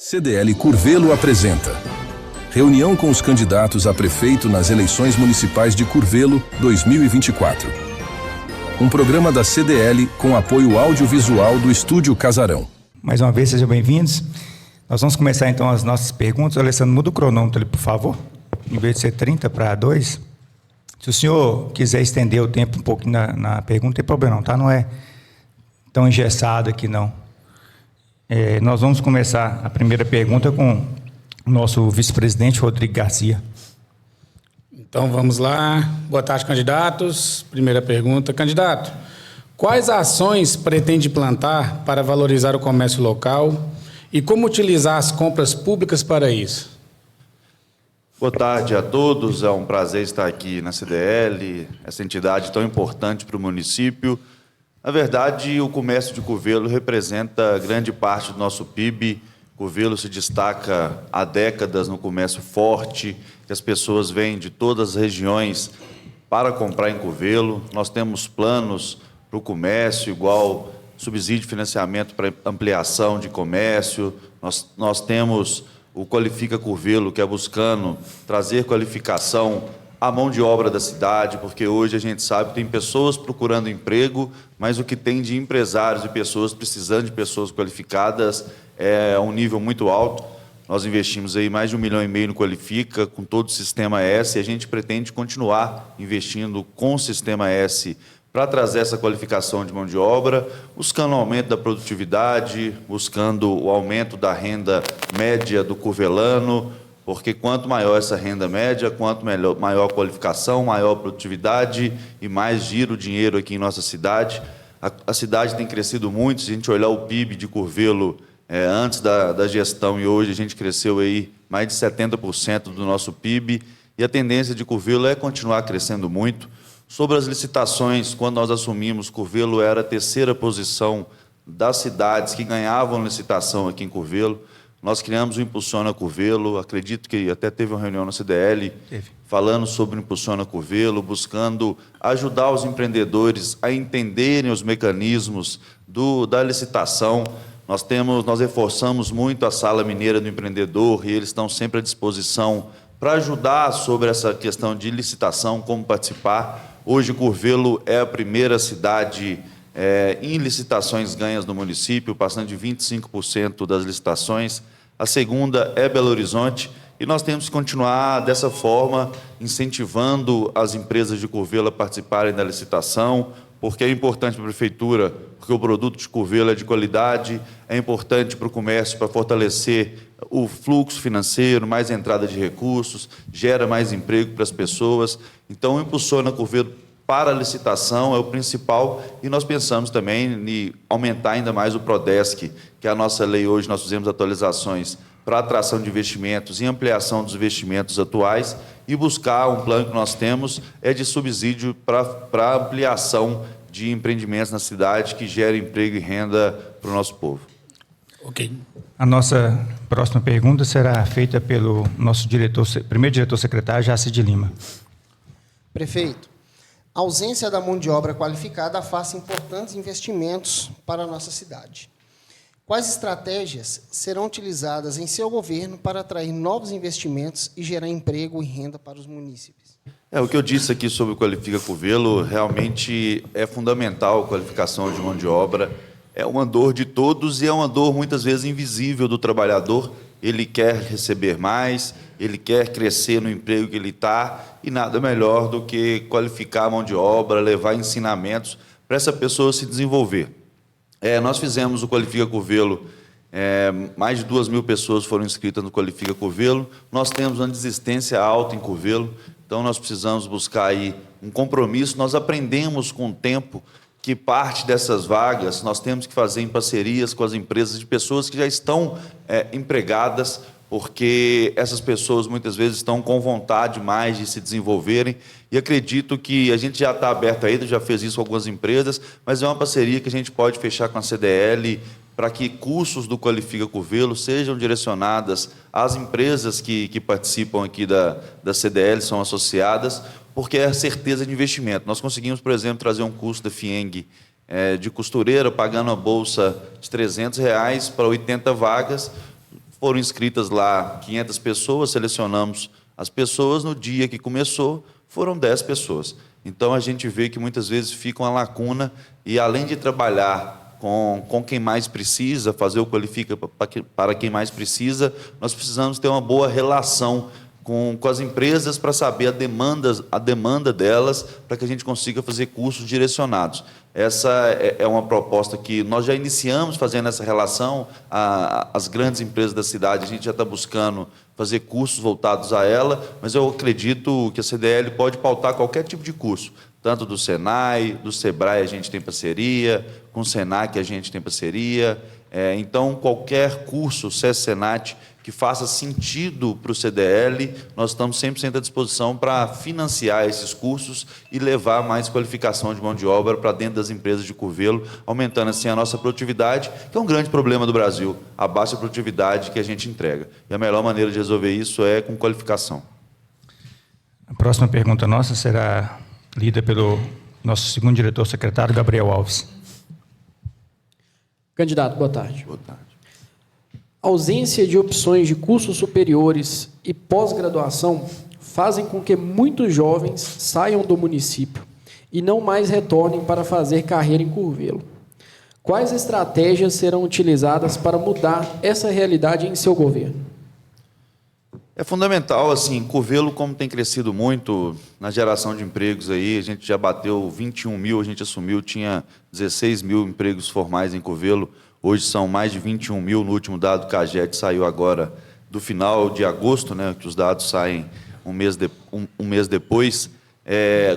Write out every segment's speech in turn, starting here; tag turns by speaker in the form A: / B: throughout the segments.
A: CDL Curvelo apresenta reunião com os candidatos a prefeito nas eleições municipais de Curvelo 2024. Um programa da CDL com apoio audiovisual do Estúdio Casarão.
B: Mais uma vez, sejam bem-vindos. Nós vamos começar então as nossas perguntas. Alessandro, muda o cronômetro ali, por favor. Em vez de ser 30 para 2. Se o senhor quiser estender o tempo um pouquinho na pergunta, não tem problema não, tá? Não é tão engessado aqui, não. Nós vamos começar a primeira pergunta com o nosso vice-presidente, Rodrigo Garcia.
C: Então, vamos lá. Boa tarde, candidatos. Primeira pergunta. Candidato, quais ações pretende plantar para valorizar o comércio local e como utilizar as compras públicas para isso?
D: Boa tarde a todos. É um prazer estar aqui na CDL, essa entidade tão importante para o município. Na verdade, o comércio de Curvelo representa grande parte do nosso PIB. Curvelo se destaca há décadas no comércio forte, que as pessoas vêm de todas as regiões para comprar em Curvelo. Nós temos planos para o comércio, igual subsídio de financiamento para ampliação de comércio. Nós temos o Qualifica Curvelo, que é buscando trazer qualificação à mão de obra da cidade, porque hoje a gente sabe que tem pessoas procurando emprego, mas o que tem de empresários e pessoas precisando de pessoas qualificadas é um nível muito alto. Nós investimos aí mais de 1,5 milhão no Qualifica, com todo o Sistema S, e a gente pretende continuar investindo com o Sistema S para trazer essa qualificação de mão de obra, buscando o aumento da produtividade, buscando o aumento da renda média do curvelano, porque quanto maior essa renda média, quanto maior a qualificação, maior a produtividade e mais gira o dinheiro aqui em nossa cidade. A cidade tem crescido muito. Se a gente olhar o PIB de Curvelo antes da gestão e hoje, a gente cresceu aí mais de 70% do nosso PIB, e a tendência de Curvelo é continuar crescendo muito. Sobre as licitações, quando nós assumimos, Curvelo era a terceira posição das cidades que ganhavam licitação aqui em Curvelo. Nós criamos o Impulsiona Curvelo, acredito que até teve uma reunião na CDL falando sobre o Impulsiona Curvelo, buscando ajudar os empreendedores a entenderem os mecanismos da licitação. Nós reforçamos muito a Sala Mineira do Empreendedor e eles estão sempre à disposição para ajudar sobre essa questão de licitação, como participar. Hoje, Curvelo é a primeira cidade em licitações ganhas no município, passando de 25% das licitações. A segunda é Belo Horizonte, e nós temos que continuar dessa forma, incentivando as empresas de Curvelo a participarem da licitação, porque é importante para a prefeitura, porque o produto de Curvelo é de qualidade, é importante para o comércio, para fortalecer o fluxo financeiro, mais entrada de recursos, gera mais emprego para as pessoas. Então, Impulsiona Curvelo para a licitação é o principal, e nós pensamos também em aumentar ainda mais o Prodesc, que é a nossa lei hoje. Nós fizemos atualizações para atração de investimentos e ampliação dos investimentos atuais, e buscar um plano que nós temos de subsídio para ampliação de empreendimentos na cidade que gera emprego e renda para o nosso povo.
C: Ok.
B: A nossa próxima pergunta será feita pelo nosso primeiro diretor-secretário, Jacide Lima.
E: Prefeito, a ausência da mão de obra qualificada afasta importantes investimentos para a nossa cidade. Quais estratégias serão utilizadas em seu governo para atrair novos investimentos e gerar emprego e renda para os munícipes?
D: O que eu disse aqui sobre o Qualifica Curvelo, realmente é fundamental a qualificação de mão de obra. É uma dor de todos e é uma dor, muitas vezes, invisível do trabalhador. Ele quer receber mais, ele quer crescer no emprego que ele está, e nada melhor do que qualificar a mão de obra, levar ensinamentos para essa pessoa se desenvolver. Nós fizemos o Qualifica Curvelo, mais de 2.000 pessoas foram inscritas no Qualifica Curvelo. Nós temos uma desistência alta em Curvelo, então nós precisamos buscar aí um compromisso. Nós aprendemos com o tempo que parte dessas vagas nós temos que fazer em parcerias com as empresas de pessoas que já estão empregadas, porque essas pessoas muitas vezes estão com vontade mais de se desenvolverem, e acredito que a gente já está aberto a isso, já fez isso com algumas empresas, mas é uma parceria que a gente pode fechar com a CDL para que cursos do Qualifica Curvelo sejam direcionadas às empresas que participam aqui da CDL, são associadas, porque é a certeza de investimento. Nós conseguimos, por exemplo, trazer um curso da FIENG de costureira, pagando a bolsa de R$300 para 80 vagas, foram inscritas lá 500 pessoas, selecionamos as pessoas, no dia que começou, foram 10 pessoas. Então, a gente vê que muitas vezes fica uma lacuna e, além de trabalhar com quem mais precisa, fazer o qualifica para quem mais precisa, nós precisamos ter uma boa relação com as empresas para saber a demanda delas, para que a gente consiga fazer cursos direcionados. Essa é uma proposta que nós já iniciamos fazendo essa relação. As grandes empresas da cidade, a gente já está buscando fazer cursos voltados a ela, mas eu acredito que a CDL pode pautar qualquer tipo de curso, tanto do Senai, do Sebrae a gente tem parceria, com o Senac a gente tem parceria. Então, qualquer curso, SESC-Senat, que faça sentido para o CDL, nós estamos 100% à disposição para financiar esses cursos e levar mais qualificação de mão de obra para dentro das empresas de Curvelo, aumentando assim a nossa produtividade, que é um grande problema do Brasil, a baixa produtividade que a gente entrega. E a melhor maneira de resolver isso é com qualificação.
B: A próxima pergunta nossa será lida pelo nosso segundo diretor secretário, Gabriel Alves.
F: Candidato, boa tarde.
D: Boa tarde.
F: A ausência de opções de cursos superiores e pós-graduação fazem com que muitos jovens saiam do município e não mais retornem para fazer carreira em Curvelo. Quais estratégias serão utilizadas para mudar essa realidade em seu governo?
D: É fundamental, assim, Curvelo, como tem crescido muito na geração de empregos aí, a gente já bateu 21 mil, a gente assumiu, tinha 16 mil empregos formais em Curvelo, hoje são mais de 21 mil, no último dado que a CAGED saiu agora do final de agosto, né, que os dados saem um mês depois.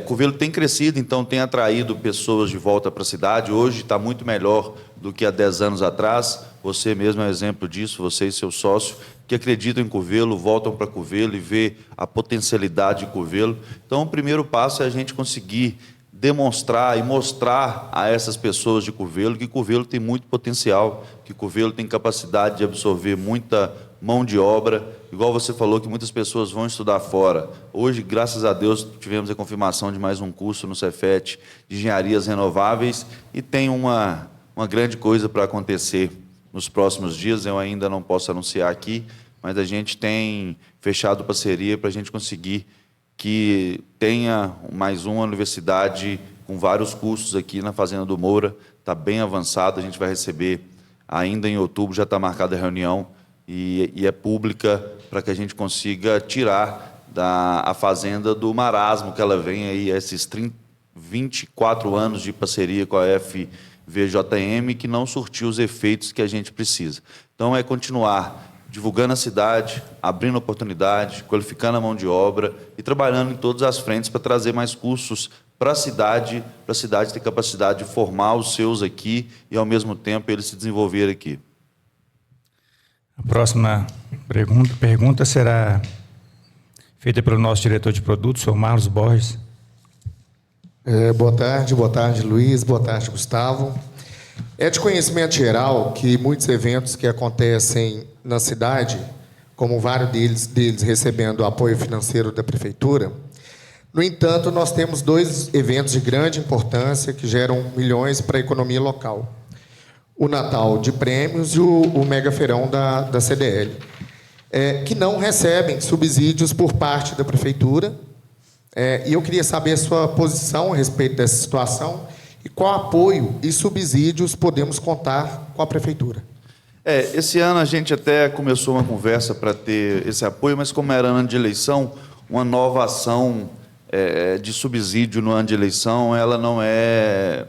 D: Curvelo tem crescido, então tem atraído pessoas de volta para a cidade, hoje está muito melhor do que há 10 anos atrás, você mesmo é um exemplo disso, você e seu sócio, que acreditam em Curvelo, voltam para Curvelo e vê a potencialidade de Curvelo. Então, o primeiro passo é a gente conseguir demonstrar e mostrar a essas pessoas de Curvelo que Curvelo tem muito potencial, que Curvelo tem capacidade de absorver muita mão de obra, igual você falou que muitas pessoas vão estudar fora. Hoje, graças a Deus, tivemos a confirmação de mais um curso no Cefet de Engenharias Renováveis e tem uma grande coisa para acontecer nos próximos dias, eu ainda não posso anunciar aqui, mas a gente tem fechado parceria para a gente conseguir que tenha mais uma universidade com vários cursos aqui na Fazenda do Moura, está bem avançado, a gente vai receber ainda em outubro, já está marcada a reunião, e é pública, para que a gente consiga tirar a Fazenda do marasmo que ela vem aí, esses 24 anos de parceria com a FVJM, que não surtiu os efeitos que a gente precisa. Então, é continuar divulgando a cidade, abrindo oportunidade, qualificando a mão de obra e trabalhando em todas as frentes para trazer mais cursos para a cidade ter capacidade de formar os seus aqui e, ao mesmo tempo, eles se desenvolver aqui.
B: A próxima pergunta será feita pelo nosso diretor de produtos, o Marlos Borges.
G: Boa tarde, Luiz, boa tarde, Gustavo. É de conhecimento geral que muitos eventos que acontecem na cidade, como vários deles recebendo apoio financeiro da Prefeitura, no entanto, nós temos 2 eventos de grande importância que geram milhões para a economia local. O Natal de Prêmios e o Mega Feirão da CDL, que não recebem subsídios por parte da Prefeitura. E eu queria saber a sua posição a respeito dessa situação e qual apoio e subsídios podemos contar com a Prefeitura.
D: Esse ano a gente até começou uma conversa para ter esse apoio, mas como era ano de eleição, uma nova ação de subsídio no ano de eleição, ela não é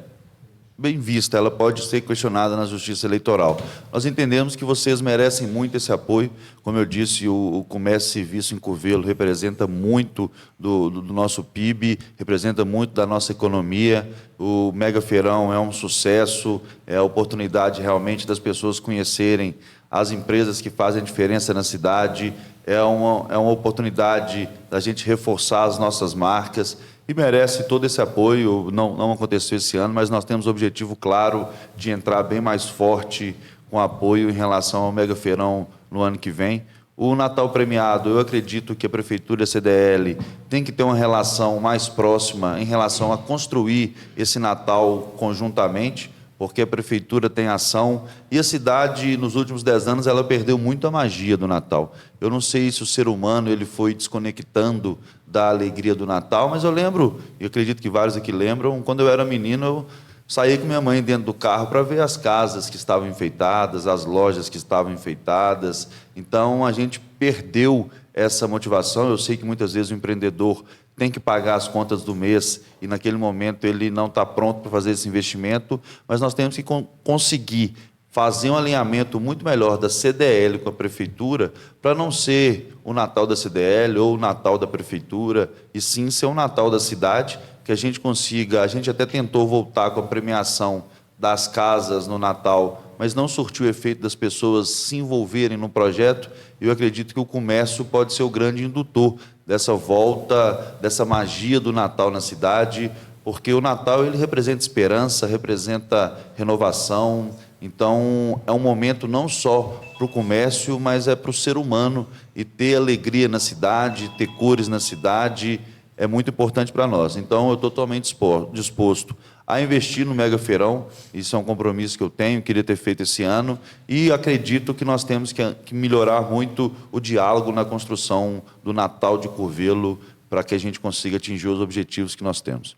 D: bem vista, ela pode ser questionada na Justiça Eleitoral. Nós entendemos que vocês merecem muito esse apoio. Como eu disse, o comércio e serviço em Curvelo representa muito do nosso PIB, representa muito da nossa economia. O Mega Feirão é um sucesso, é a oportunidade realmente das pessoas conhecerem as empresas que fazem diferença na cidade, é uma oportunidade da gente reforçar as nossas marcas, e merece todo esse apoio. Não aconteceu esse ano, mas nós temos o objetivo claro de entrar bem mais forte com apoio em relação ao Mega Feirão no ano que vem. O Natal Premiado, eu acredito que a Prefeitura e a CDL tem que ter uma relação mais próxima em relação a construir esse Natal conjuntamente, porque a prefeitura tem ação e a cidade, nos últimos 10 anos, ela perdeu muito a magia do Natal. Eu não sei se o ser humano ele foi desconectando da alegria do Natal, mas eu lembro, e acredito que vários aqui lembram, quando eu era menino, eu saía com minha mãe dentro do carro para ver as casas que estavam enfeitadas, as lojas que estavam enfeitadas. Então, a gente perdeu essa motivação. Eu sei que muitas vezes o empreendedor tem que pagar as contas do mês e, naquele momento, ele não está pronto para fazer esse investimento, mas nós temos que conseguir fazer um alinhamento muito melhor da CDL com a Prefeitura para não ser o Natal da CDL ou o Natal da Prefeitura, e sim ser o Natal da cidade, que a gente consiga... A gente até tentou voltar com a premiação das casas no Natal, mas não surtiu o efeito das pessoas se envolverem no projeto. Eu acredito que o comércio pode ser o grande indutor dessa volta, dessa magia do Natal na cidade, porque o Natal ele representa esperança, representa renovação. Então, é um momento não só para o comércio, mas é para o ser humano, e ter alegria na cidade, ter cores na cidade, é muito importante para nós. Então, eu estou totalmente disposto a investir no Mega Feirão. Isso é um compromisso que eu tenho, queria ter feito esse ano, e acredito que nós temos que melhorar muito o diálogo na construção do Natal de Curvelo, para que a gente consiga atingir os objetivos que nós temos.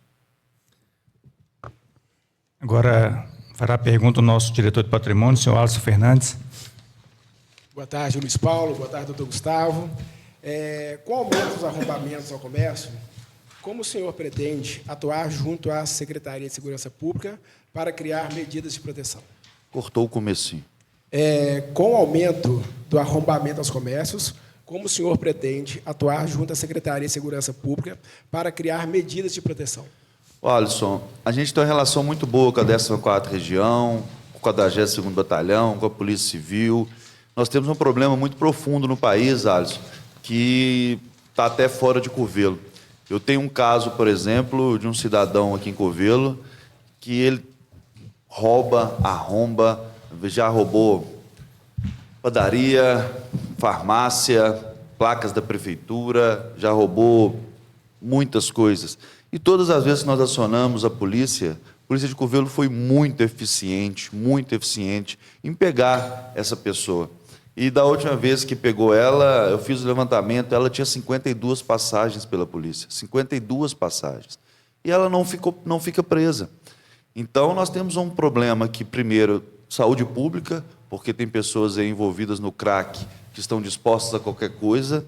B: Agora, fará a pergunta o nosso diretor de patrimônio, o senhor Alisson Fernandes.
H: Boa tarde, Luiz Paulo. Boa tarde, doutor Gustavo. Com o aumento dos arrombamentos ao comércio, como o senhor pretende atuar junto à Secretaria de Segurança Pública para criar medidas de proteção?
D: Cortou o comecinho.
H: Com o aumento do arrombamento aos comércios, como o senhor pretende atuar junto à Secretaria de Segurança Pública para criar medidas de proteção?
D: Alisson, a gente tem uma relação muito boa com a 14ª Região, com a 42º Batalhão, com a Polícia Civil. Nós temos um problema muito profundo no país, Alisson, que está até fora de Curvelo. Eu tenho um caso, por exemplo, de um cidadão aqui em Curvelo, que ele arromba, já roubou padaria, farmácia, placas da prefeitura, já roubou muitas coisas. E todas as vezes que nós acionamos a Polícia de Curvelo foi muito eficiente em pegar essa pessoa. E da última vez que pegou ela, eu fiz o levantamento, ela tinha 52 passagens pela polícia, 52 passagens. E ela não fica presa. Então, nós temos um problema aqui, primeiro, saúde pública, porque tem pessoas aí envolvidas no crack que estão dispostas a qualquer coisa.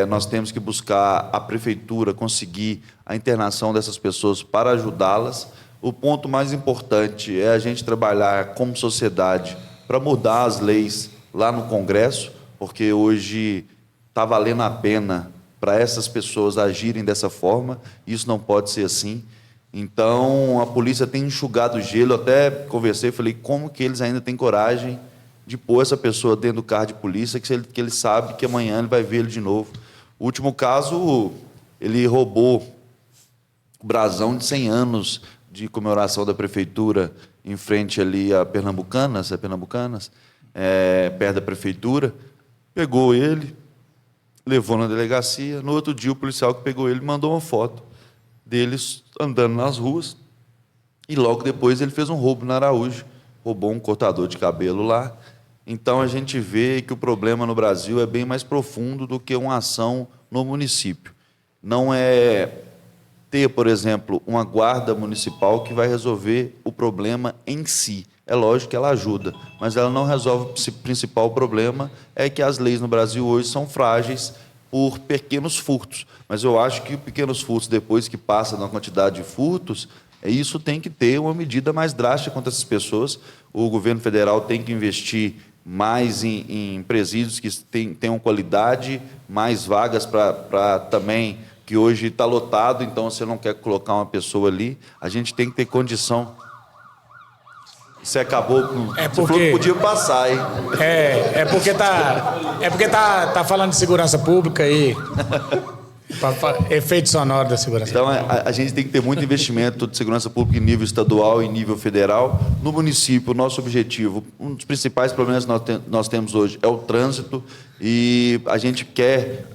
D: Nós temos que buscar a prefeitura conseguir a internação dessas pessoas para ajudá-las. O ponto mais importante é a gente trabalhar como sociedade para mudar as leis lá no Congresso, porque hoje está valendo a pena para essas pessoas agirem dessa forma. Isso não pode ser assim. Então, a polícia tem enxugado o gelo. Até conversei, falei, como que eles ainda têm coragem de pôr essa pessoa dentro do carro de polícia, que ele sabe que amanhã ele vai ver ele de novo. O último caso, ele roubou o brasão de 100 anos de comemoração da prefeitura em frente ali a Pernambucanas, perto da prefeitura, pegou ele, levou na delegacia. No outro dia, o policial que pegou ele mandou uma foto deles andando nas ruas, e logo depois ele fez um roubo na Araújo, roubou um cortador de cabelo lá. Então, a gente vê que o problema no Brasil é bem mais profundo do que uma ação no município. Não é ter, por exemplo, uma guarda municipal que vai resolver o problema em si. É lógico que ela ajuda, mas ela não resolve o principal problema, é que as leis no Brasil hoje são frágeis por pequenos furtos. Mas eu acho que pequenos furtos, depois que passa na quantidade de furtos, isso tem que ter uma medida mais drástica contra essas pessoas. O governo federal tem que investir mais em presídios que tenham qualidade, mais vagas para também, que hoje está lotado, então você não quer colocar uma pessoa ali. A gente tem que ter condição. Você acabou com... Você falou que podia passar, hein?
C: É porque tá falando de segurança pública aí. Efeito sonoro da segurança.
D: Então, a gente tem que ter muito investimento de segurança pública em nível estadual e em nível federal. No município, o nosso objetivo, um dos principais problemas que nós temos hoje é o trânsito, e a gente quer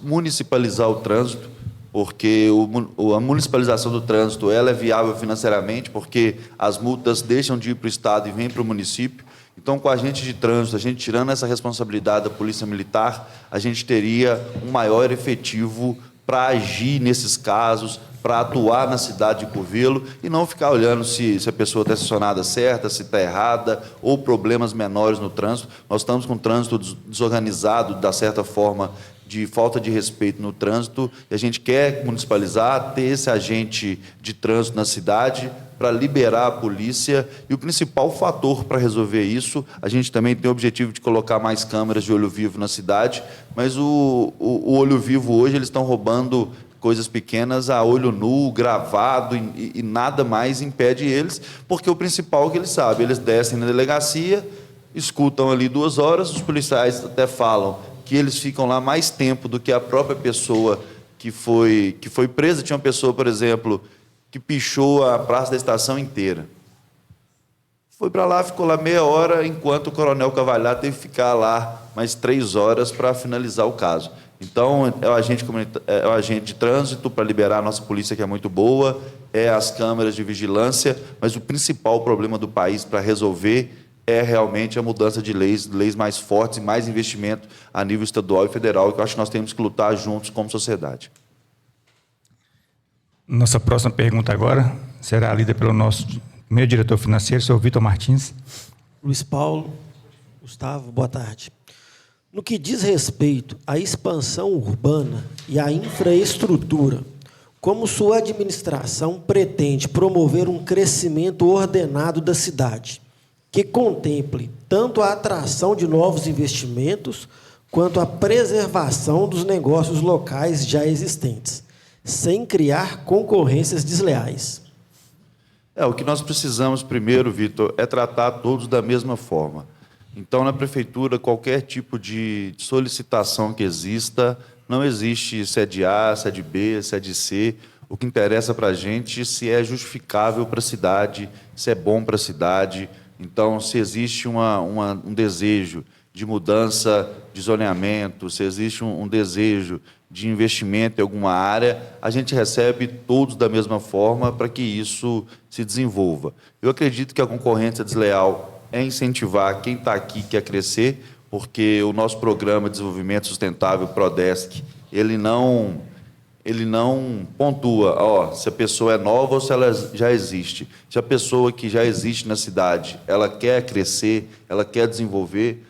D: municipalizar o trânsito, porque a municipalização do trânsito ela é viável financeiramente, porque as multas deixam de ir para o Estado e vêm para o município. Então, com a gente de trânsito, a gente tirando essa responsabilidade da Polícia Militar, a gente teria um maior efetivo para agir nesses casos, para atuar na cidade de Curvelo e não ficar olhando se a pessoa está estacionada certa, se está errada, ou problemas menores no trânsito. Nós estamos com o trânsito desorganizado, da certa forma, de falta de respeito no trânsito, e a gente quer municipalizar, ter esse agente de trânsito na cidade para liberar a polícia, e o principal fator para resolver isso, a gente também tem o objetivo de colocar mais câmeras de olho vivo na cidade, mas o olho vivo hoje eles estão roubando coisas pequenas a olho nu, gravado, e nada mais impede eles, porque o principal que eles sabem, eles descem na delegacia, escutam ali 2 horas, os policiais até falam que eles ficam lá mais tempo do que a própria pessoa que foi presa. Tinha uma pessoa, por exemplo, que pichou a praça da estação inteira. Foi para lá, ficou lá meia hora, enquanto o coronel Cavalhar teve que ficar lá mais 3 horas para finalizar o caso. Então, é o agente de trânsito para liberar a nossa polícia, que é muito boa, é as câmeras de vigilância, mas o principal problema do país para resolver é realmente a mudança de leis mais fortes e mais investimento a nível estadual e federal, que eu acho que nós temos que lutar juntos como sociedade.
B: Nossa próxima pergunta agora será lida pelo nosso primeiro diretor financeiro, senhor Vitor Martins.
I: Luiz Paulo, Gustavo, boa tarde. No que diz respeito à expansão urbana e à infraestrutura, como sua administração pretende promover um crescimento ordenado da cidade, que contemple tanto a atração de novos investimentos quanto a preservação dos negócios locais já existentes, sem criar concorrências desleais?
D: O que nós precisamos primeiro, Vitor, é tratar todos da mesma forma. Então, na prefeitura, qualquer tipo de solicitação que exista, não existe sede A, sede B, sede C. O que interessa para a gente é se é justificável para a cidade, se é bom para a cidade. Então, se existe um desejo de mudança de zoneamento, se existe um desejo de investimento em alguma área, a gente recebe todos da mesma forma para que isso se desenvolva. Eu acredito que a concorrência desleal é incentivar quem está aqui quer crescer, porque o nosso programa de desenvolvimento sustentável, Prodesc, ele não pontua se a pessoa é nova ou se ela já existe. Se a pessoa que já existe na cidade, ela quer crescer, ela quer desenvolver,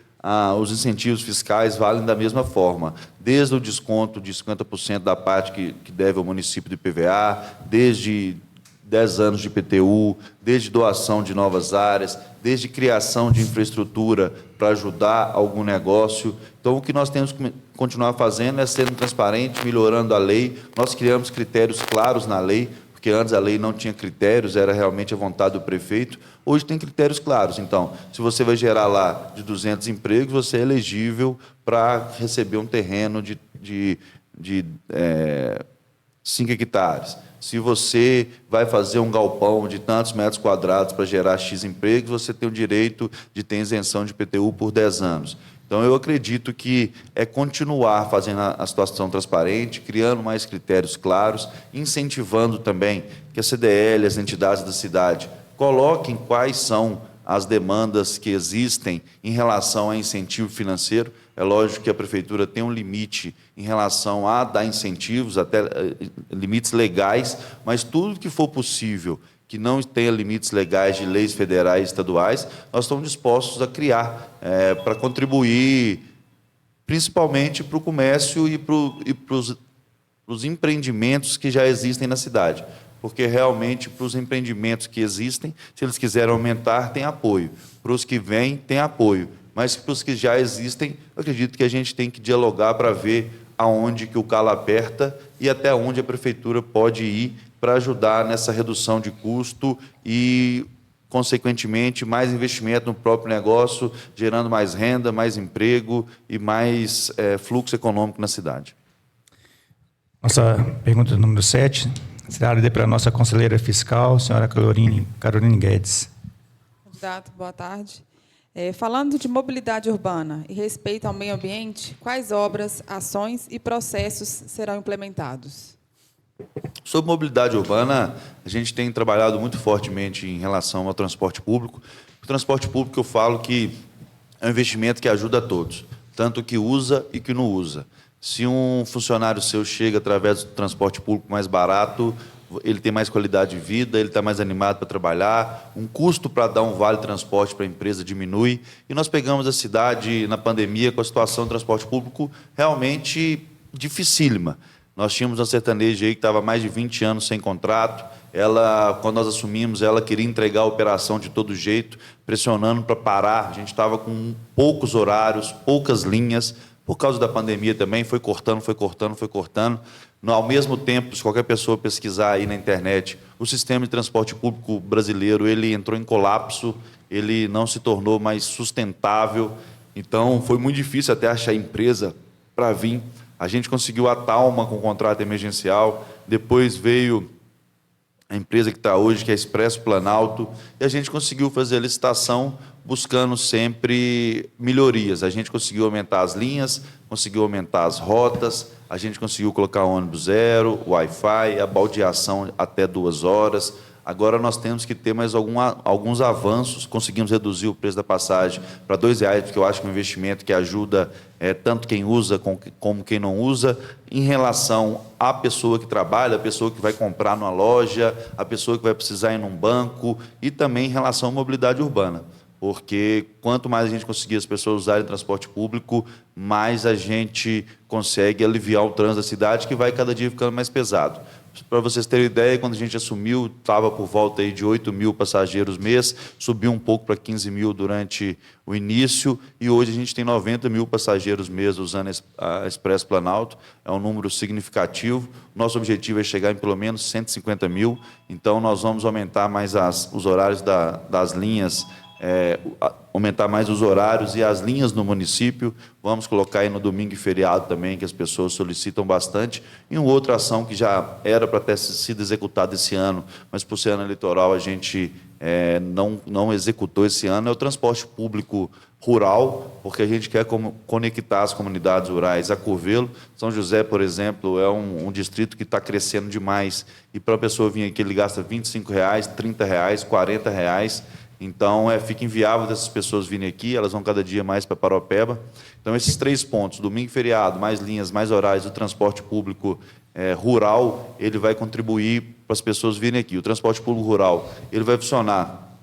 D: os incentivos fiscais valem da mesma forma, desde o desconto de 50% da parte que deve ao município de IPVA, desde 10 anos de IPTU, desde doação de novas áreas, desde criação de infraestrutura para ajudar algum negócio. Então, o que nós temos que continuar fazendo é sendo transparente, melhorando a lei. Nós criamos critérios claros na lei, porque antes a lei não tinha critérios, era realmente a vontade do prefeito. Hoje tem critérios claros. Então, se você vai gerar lá de 200 empregos, você é elegível para receber um terreno de 5 hectares. Se você vai fazer um galpão de tantos metros quadrados para gerar X empregos, você tem o direito de ter isenção de IPTU por 10 anos. Então, eu acredito que é continuar fazendo a situação transparente, criando mais critérios claros, incentivando também que a CDL, as entidades da cidade, coloquem quais são as demandas que existem em relação a incentivo financeiro. É lógico que a prefeitura tem um limite em relação a dar incentivos, até limites legais, mas tudo que for possível que não tenha limites legais de leis federais e estaduais, nós estamos dispostos a criar para contribuir, principalmente para o comércio e para os empreendimentos que já existem na cidade. Porque, realmente, para os empreendimentos que existem, se eles quiserem aumentar, tem apoio. Para os que vêm, tem apoio. Mas para os que já existem, eu acredito que a gente tem que dialogar para ver aonde que o calo aperta e até onde a prefeitura pode ir para ajudar nessa redução de custo e, consequentemente, mais investimento no próprio negócio, gerando mais renda, mais emprego e mais fluxo econômico na cidade.
B: Nossa pergunta número 7 será lida pela nossa conselheira fiscal, senhora Caroline Guedes.
J: Candidato, boa tarde. Falando de mobilidade urbana e respeito ao meio ambiente, quais obras, ações e processos serão implementados?
D: Sobre mobilidade urbana, a gente tem trabalhado muito fortemente em relação ao transporte público. O transporte público, eu falo que é um investimento que ajuda a todos, tanto que usa e que não usa. Se um funcionário seu chega através do transporte público mais barato, ele tem mais qualidade de vida, ele está mais animado para trabalhar, um custo para dar um vale-transporte para a empresa diminui. E nós pegamos a cidade na pandemia com a situação do transporte público realmente dificílima. Nós tínhamos uma sertaneja aí que estava há mais de 20 anos sem contrato. Ela, quando nós assumimos, ela queria entregar a operação de todo jeito, pressionando para parar. A gente estava com poucos horários, poucas linhas. Por causa da pandemia também, foi cortando. Ao mesmo tempo, se qualquer pessoa pesquisar aí na internet, o sistema de transporte público brasileiro, ele entrou em colapso, ele não se tornou mais sustentável. Então, foi muito difícil até achar empresa para vir. A gente conseguiu a Talma com contrato emergencial, depois veio a empresa que está hoje, que é a Expresso Planalto, e a gente conseguiu fazer a licitação buscando sempre melhorias. A gente conseguiu aumentar as linhas, conseguiu aumentar as rotas, a gente conseguiu colocar ônibus zero, Wi-Fi, a baldeação até 2 horas. Agora nós temos que ter mais alguns avanços, conseguimos reduzir o preço da passagem para R$ 2,00, porque eu acho que é um investimento que ajuda tanto quem usa como quem não usa, em relação à pessoa que trabalha, a pessoa que vai comprar numa loja, a pessoa que vai precisar ir num banco, e também em relação à mobilidade urbana. Porque quanto mais a gente conseguir as pessoas usarem transporte público, mais a gente consegue aliviar o trânsito da cidade, que vai cada dia ficando mais pesado. Para vocês terem ideia, quando a gente assumiu, estava por volta aí de 8 mil passageiros mês, subiu um pouco para 15 mil durante o início, e hoje a gente tem 90 mil passageiros mês usando a Expresso Planalto, é um número significativo. Nosso objetivo é chegar em pelo menos 150 mil, então nós vamos aumentar mais os horários das linhas, aumentar mais os horários e as linhas no município. Vamos colocar aí no domingo e feriado também, que as pessoas solicitam bastante. E uma outra ação que já era para ter sido executada esse ano, mas por ser ano eleitoral a gente não executou esse ano, é o transporte público rural, porque a gente quer conectar as comunidades rurais a Curvelo. São José, por exemplo, é um distrito que está crescendo demais, e para a pessoa vir aqui ele gasta R$ 25, R$ 30, R$ 40. Então, fica inviável dessas pessoas virem aqui, elas vão cada dia mais para Paropeba. Então, esses 3 pontos, domingo e feriado, mais linhas, mais horários do transporte público rural, ele vai contribuir para as pessoas virem aqui. O transporte público rural, ele vai funcionar,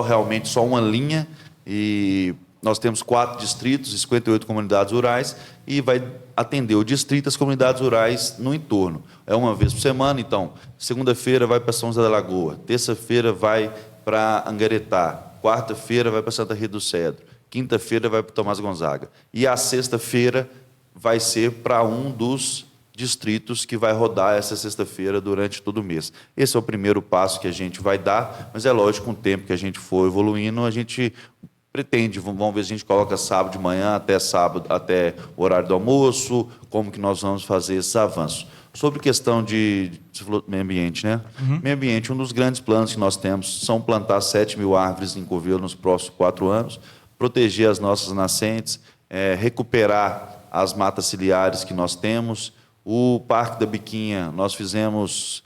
D: realmente só uma linha, e nós temos 4 distritos, 58 comunidades rurais, e vai atender o distrito e as comunidades rurais no entorno. É uma vez por semana, então, segunda-feira vai para São José da Lagoa, terça-feira vai para Angaretá, quarta-feira vai para Santa Rita do Cedro, quinta-feira vai para Tomás Gonzaga, e a sexta-feira vai ser para um dos distritos que vai rodar essa sexta-feira durante todo o mês. Esse é o primeiro passo que a gente vai dar, mas é lógico, com o tempo que a gente for evoluindo, a gente pretende, vamos ver se a gente coloca sábado de manhã até o horário do almoço, como que nós vamos fazer esses avanços. Sobre questão você falou meio ambiente, né? Uhum. Meio ambiente, um dos grandes planos que nós temos são plantar 7 mil árvores em Curvelo nos próximos 4 anos, proteger as nossas nascentes, recuperar as matas ciliares que nós temos. O Parque da Biquinha, nós fizemos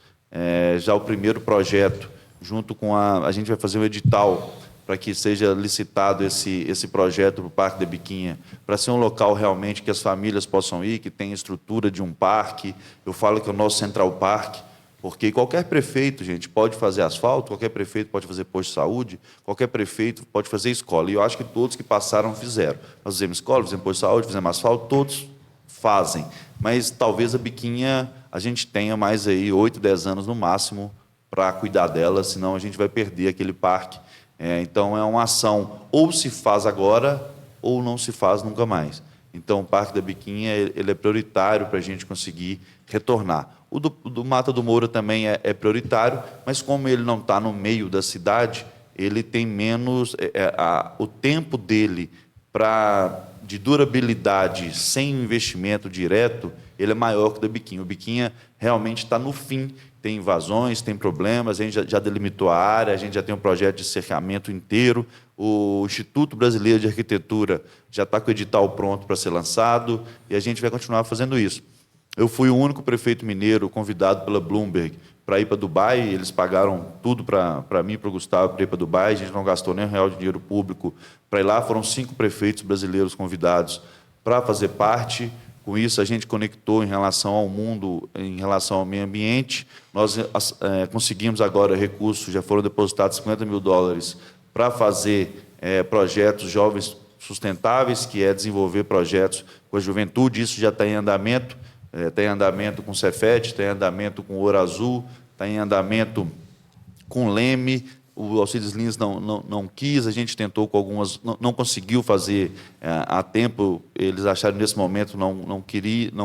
D: já o primeiro projeto, junto com a gente vai fazer um edital para que seja licitado esse projeto para o Parque da Biquinha, para ser um local realmente que as famílias possam ir, que tenha estrutura de um parque. Eu falo que é o nosso Central Park, porque qualquer prefeito, gente, pode fazer asfalto, qualquer prefeito pode fazer posto de saúde, qualquer prefeito pode fazer escola. E eu acho que todos que passaram fizeram. Nós fizemos escola, fizemos posto de saúde, fizemos asfalto, todos fazem. Mas talvez a Biquinha a gente tenha mais aí 8, 10 anos no máximo para cuidar dela, senão a gente vai perder aquele parque. Então, é uma ação, ou se faz agora, ou não se faz nunca mais. Então, o Parque da Biquinha ele é prioritário para a gente conseguir retornar. O do Mata do Moura também é prioritário, mas como ele não está no meio da cidade, ele tem menos... o tempo dele de durabilidade sem investimento direto, ele é maior que o da Biquinha. O Biquinha realmente está no fim, tem invasões, tem problemas, a gente já delimitou a área, a gente já tem um projeto de cercamento inteiro, o Instituto Brasileiro de Arquitetura já está com o edital pronto para ser lançado, e a gente vai continuar fazendo isso. Eu fui o único prefeito mineiro convidado pela Bloomberg para ir para Dubai. Eles pagaram tudo para mim e para o Gustavo para ir para Dubai. A gente não gastou nem R$1 de dinheiro público para ir lá. Foram 5 prefeitos brasileiros convidados para fazer parte. Com isso, a gente conectou em relação ao mundo, em relação ao meio ambiente. Nós conseguimos agora recursos, já foram depositados $50 mil para fazer projetos jovens sustentáveis, que é desenvolver projetos com a juventude. Isso já está em andamento. Está em andamento com o Cefet, está em andamento com o Ouro Azul, está em andamento com o Leme. O Alcides Lins não quis, a gente tentou com algumas, não conseguiu fazer a tempo, eles acharam nesse momento não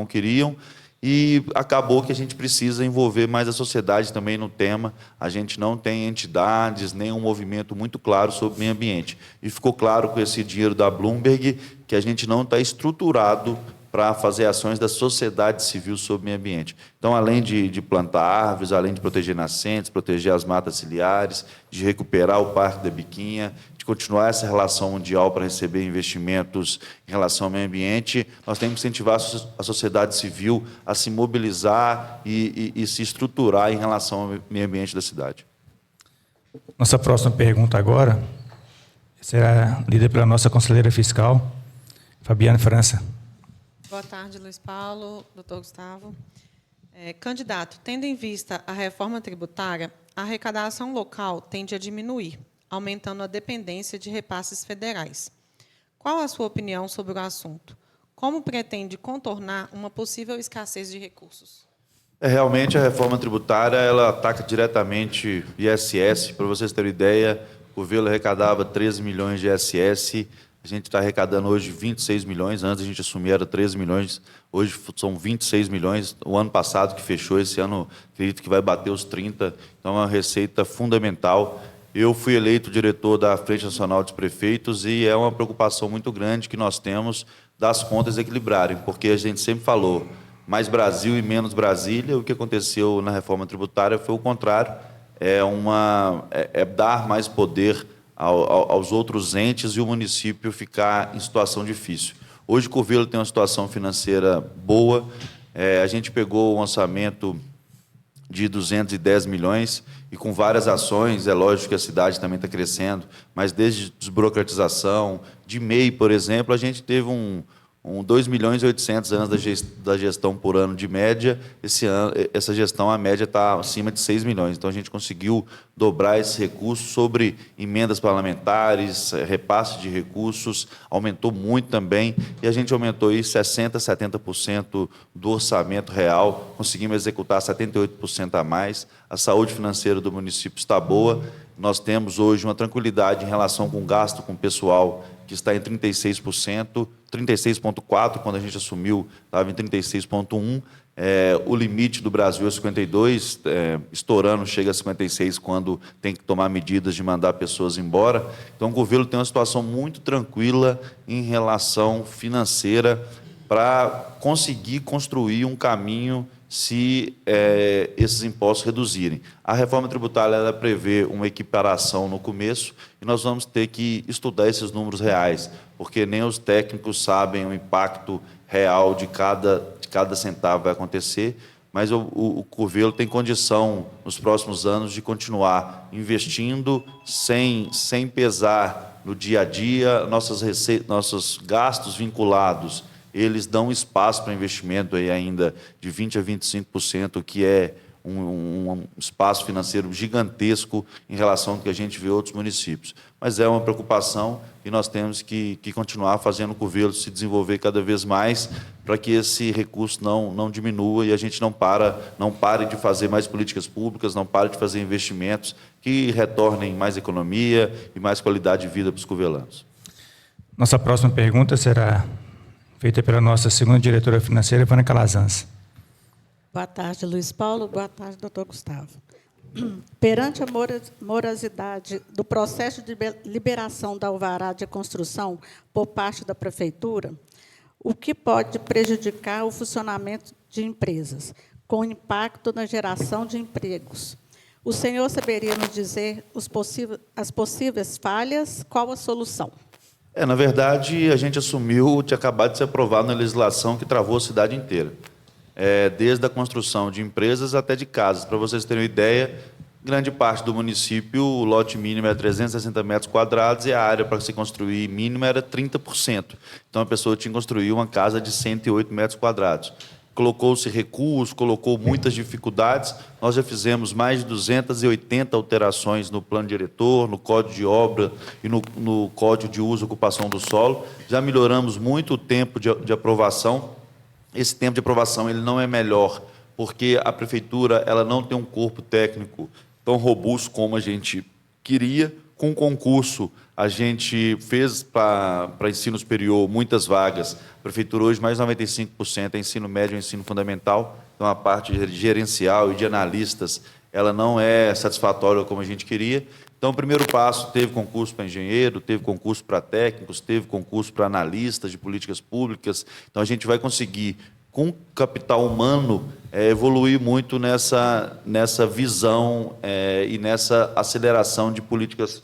D: queriam, e acabou que a gente precisa envolver mais a sociedade também no tema. A gente não tem entidades, nem um movimento muito claro sobre o meio ambiente. E ficou claro com esse dinheiro da Bloomberg que a gente não está estruturado para fazer ações da sociedade civil sobre o meio ambiente. Então, além de plantar árvores, além de proteger nascentes, proteger as matas ciliares, de recuperar o Parque da Biquinha, de continuar essa relação mundial para receber investimentos em relação ao meio ambiente, nós temos que incentivar a sociedade civil a se mobilizar e se estruturar em relação ao meio ambiente da cidade.
B: Nossa próxima pergunta agora será lida pela nossa conselheira fiscal, Fabiana França.
K: Boa tarde, Luiz Paulo, doutor Gustavo. Candidato, tendo em vista a reforma tributária, a arrecadação local tende a diminuir, aumentando a dependência de repasses federais. Qual a sua opinião sobre o assunto? Como pretende contornar uma possível escassez de recursos?
D: Realmente, a reforma tributária ela ataca diretamente ISS. Para vocês terem ideia, o governo arrecadava 13 milhões de ISS. A gente está arrecadando hoje 26 milhões, antes a gente assumir era 13 milhões, hoje são 26 milhões. O ano passado que fechou, esse ano acredito que vai bater os 30, então é uma receita fundamental. Eu fui eleito diretor da Frente Nacional dos Prefeitos e é uma preocupação muito grande que nós temos das contas equilibrarem, porque a gente sempre falou mais Brasil e menos Brasília. O que aconteceu na reforma tributária foi o contrário, é dar mais poder aos outros entes e o município ficar em situação difícil. Hoje o Curvelo tem uma situação financeira boa, a gente pegou um orçamento de 210 milhões e com várias ações, é lógico que a cidade também está crescendo, mas desde desburocratização, de MEI, por exemplo, a gente teve 2 milhões e 800 anos da gestão por ano de média. Esse ano, essa gestão, a média está acima de 6 milhões. Então, a gente conseguiu dobrar esse recurso sobre emendas parlamentares, repasse de recursos, aumentou muito também, e a gente aumentou aí 60%, 70% do orçamento real, conseguimos executar 78% a mais. A saúde financeira do município está boa. Nós temos hoje uma tranquilidade em relação com o gasto com o pessoal, que está em 36%, 36,4%, quando a gente assumiu, estava em 36,1%. O limite do Brasil é 52%, estourando, chega a 56% quando tem que tomar medidas de mandar pessoas embora. Então, o governo tem uma situação muito tranquila em relação financeira para conseguir construir um caminho se esses impostos reduzirem. A reforma tributária ela prevê uma equiparação no começo e nós vamos ter que estudar esses números reais, porque nem os técnicos sabem o impacto real de cada centavo vai acontecer, mas o governo tem condição, nos próximos anos, de continuar investindo sem pesar no dia a dia. Nossos gastos vinculados, eles dão espaço para investimento aí ainda de 20% a 25%, que é um espaço financeiro gigantesco em relação ao que a gente vê em outros municípios. Mas é uma preocupação e nós temos que continuar fazendo o governo se desenvolver cada vez mais para que esse recurso não diminua e a gente não pare de fazer mais políticas públicas, não pare de fazer investimentos que retornem mais economia e mais qualidade de vida para os curvelanos.
B: Nossa próxima pergunta será feita pela nossa segunda diretora financeira, Ivana Calazans.
L: Boa tarde, Luiz Paulo. Boa tarde, doutor Gustavo. Perante a morosidade do processo de liberação da alvará de construção por parte da Prefeitura, o que pode prejudicar o funcionamento de empresas, com impacto na geração de empregos? O senhor saberia nos dizer as possíveis falhas? Qual a solução?
D: Na verdade, a gente assumiu, tinha acabado de ser aprovado na legislação que travou a cidade inteira. desde a construção de empresas até de casas. Para vocês terem uma ideia, grande parte do município, o lote mínimo é 360 metros quadrados e a área para se construir mínima era 30%. Então, a pessoa tinha que construir uma casa de 108 metros quadrados. Colocou-se recuos, colocou muitas dificuldades. Nós já fizemos mais de 280 alterações no plano diretor, no código de obra e no código de uso e ocupação do solo. Já melhoramos muito o tempo de aprovação. Esse tempo de aprovação ele não é melhor, porque a prefeitura ela não tem um corpo técnico tão robusto como a gente queria. Com o concurso, a gente fez para ensino superior muitas vagas. A prefeitura hoje, mais de 95% é ensino médio e ensino fundamental. Então, a parte gerencial e de analistas, ela não é satisfatória como a gente queria. Então, o primeiro passo, teve concurso para engenheiro, teve concurso para técnicos, teve concurso para analistas de políticas públicas. Então, a gente vai conseguir, com capital humano, evoluir muito nessa visão e nessa aceleração de políticas,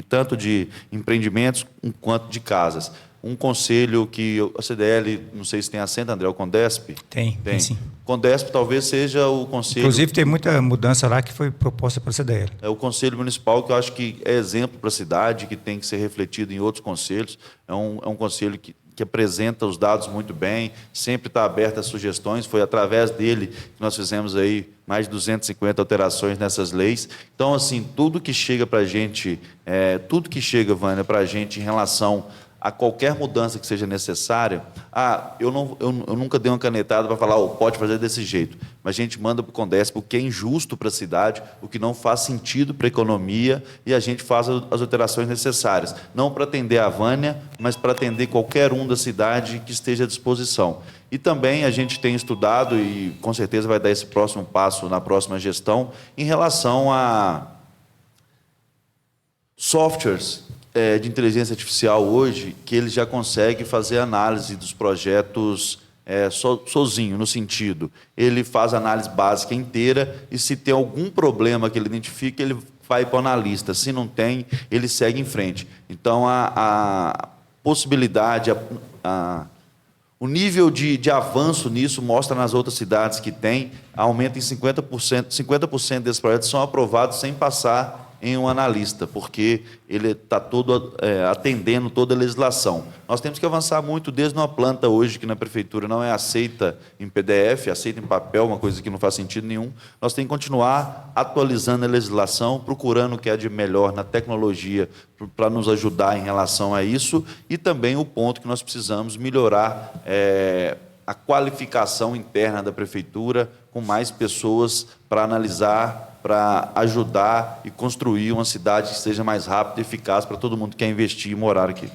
D: tanto de empreendimentos quanto de casas. Um conselho que a CDL, não sei se tem assento, André, o Condesp?
B: Tem sim.
D: Condesp talvez seja o conselho...
B: Inclusive, tem muita mudança lá que foi proposta para a CDL.
D: É o conselho municipal que eu acho que é exemplo para a cidade, que tem que ser refletido em outros conselhos. É um conselho que apresenta os dados muito bem, sempre está aberto a sugestões. Foi através dele que nós fizemos aí mais de 250 alterações nessas leis. Então, assim, tudo que chega para a gente, Vânia, para a gente em relação a qualquer mudança que seja necessária, eu nunca dei uma canetada para falar, pode fazer desse jeito, mas a gente manda para o Condesp o que é injusto para a cidade, o que não faz sentido para a economia, e a gente faz as alterações necessárias, não para atender a Vânia, mas para atender qualquer um da cidade que esteja à disposição. E também a gente tem estudado, e com certeza vai dar esse próximo passo na próxima gestão, em relação a softwares de inteligência artificial hoje, que ele já consegue fazer análise dos projetos sozinho, no sentido, ele faz a análise básica inteira e se tem algum problema que ele identifica, ele vai para o analista. Se não tem, ele segue em frente. Então, a possibilidade, o nível de avanço nisso mostra nas outras cidades que tem, aumenta em 50%. 50% desses projetos são aprovados sem passar em um analista, porque ele está todo atendendo toda a legislação. Nós temos que avançar muito desde uma planta hoje, que na prefeitura não é aceita em PDF, aceita em papel, uma coisa que não faz sentido nenhum. Nós temos que continuar atualizando a legislação, procurando o que é de melhor na tecnologia para nos ajudar em relação a isso, e também o ponto que nós precisamos melhorar a qualificação interna da prefeitura, com mais pessoas para analisar, para ajudar e construir uma cidade que seja mais rápida e eficaz para todo mundo que quer investir e morar aqui.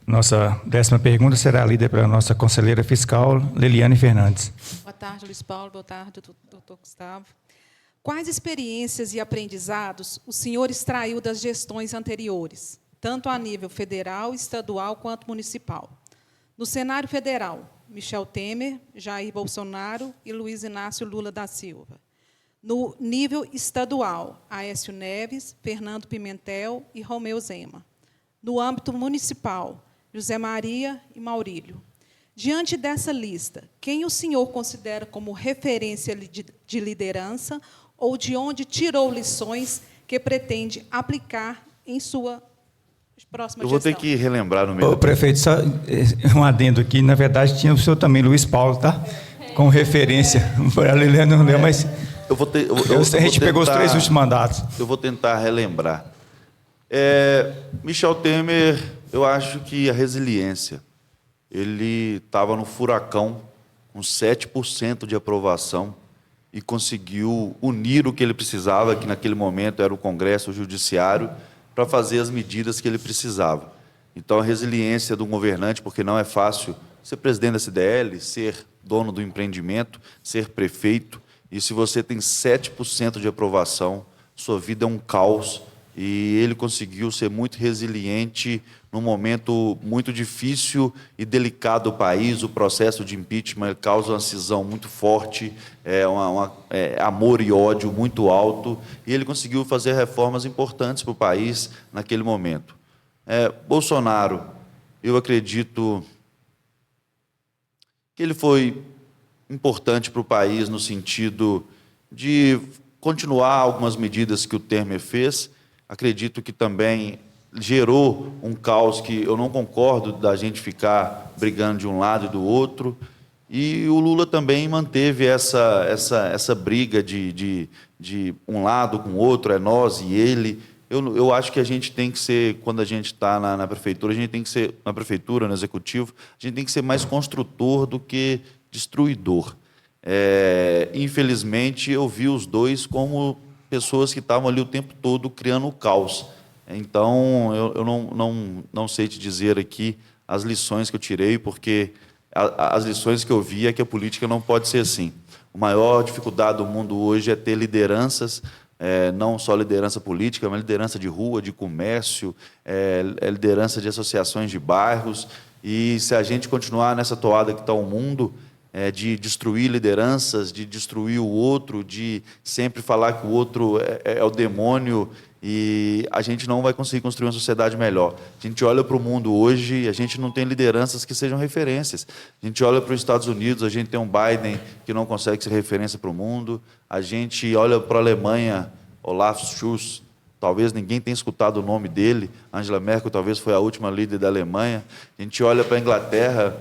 B: Nossa 10ª pergunta será lida pela nossa conselheira fiscal, Leliane Fernandes.
J: Boa tarde, Luiz Paulo. Boa tarde, doutor Gustavo. Quais experiências e aprendizados o senhor extraiu das gestões anteriores, tanto a nível federal, estadual quanto municipal? No cenário federal, Michel Temer, Jair Bolsonaro e Luiz Inácio Lula da Silva. No nível estadual, Aécio Neves, Fernando Pimentel e Romeu Zema. No âmbito municipal, José Maria e Maurílio. Diante dessa lista, quem o senhor considera como referência de liderança ou de onde tirou lições que pretende aplicar em sua próxima gestão?
D: Eu vou ter que relembrar no meio.
B: Ô, prefeito, só um adendo aqui. Na verdade, tinha o senhor também, Luiz Paulo, tá? Com referência. A Liliane não leu, mas... a gente pegou os 3 últimos mandatos.
D: Eu vou tentar relembrar. Michel Temer, eu acho que a resiliência. Ele estava no furacão, com 7% de aprovação, e conseguiu unir o que ele precisava, que naquele momento era o Congresso, o Judiciário, para fazer as medidas que ele precisava. Então, a resiliência do governante, porque não é fácil ser presidente da CDL, ser dono do empreendimento, ser prefeito, e se você tem 7% de aprovação, sua vida é um caos, e ele conseguiu ser muito resiliente num momento muito difícil e delicado do país. O processo de impeachment causa uma cisão muito forte, amor e ódio muito alto, e ele conseguiu fazer reformas importantes para o país naquele momento. Bolsonaro, eu acredito que ele foi importante para o país no sentido de continuar algumas medidas que o Temer fez. Acredito que também gerou um caos que eu não concordo da gente ficar brigando de um lado e do outro. E o Lula também manteve essa briga de um lado com o outro, é nós e ele. Eu acho que a gente tem que ser, quando a gente está na prefeitura, a gente tem que ser, na prefeitura, no executivo, a gente tem que ser mais construtor do que destruidor. Infelizmente, eu vi os dois como pessoas que estavam ali o tempo todo criando o caos. Então, eu não sei te dizer aqui as lições que eu tirei, porque as lições que eu vi é que a política não pode ser assim. A maior dificuldade do mundo hoje é ter lideranças, não só liderança política, mas liderança de rua, de comércio, liderança de associações de bairros. E se a gente continuar nessa toada que está o mundo, de destruir lideranças, de destruir o outro, de sempre falar que o outro é o demônio, e a gente não vai conseguir construir uma sociedade melhor. A gente olha para o mundo hoje e a gente não tem lideranças que sejam referências. A gente olha para os Estados Unidos, a gente tem um Biden que não consegue ser referência para o mundo. A gente olha para a Alemanha, Olaf Scholz, talvez ninguém tenha escutado o nome dele. Angela Merkel talvez foi a última líder da Alemanha. A gente olha para a Inglaterra,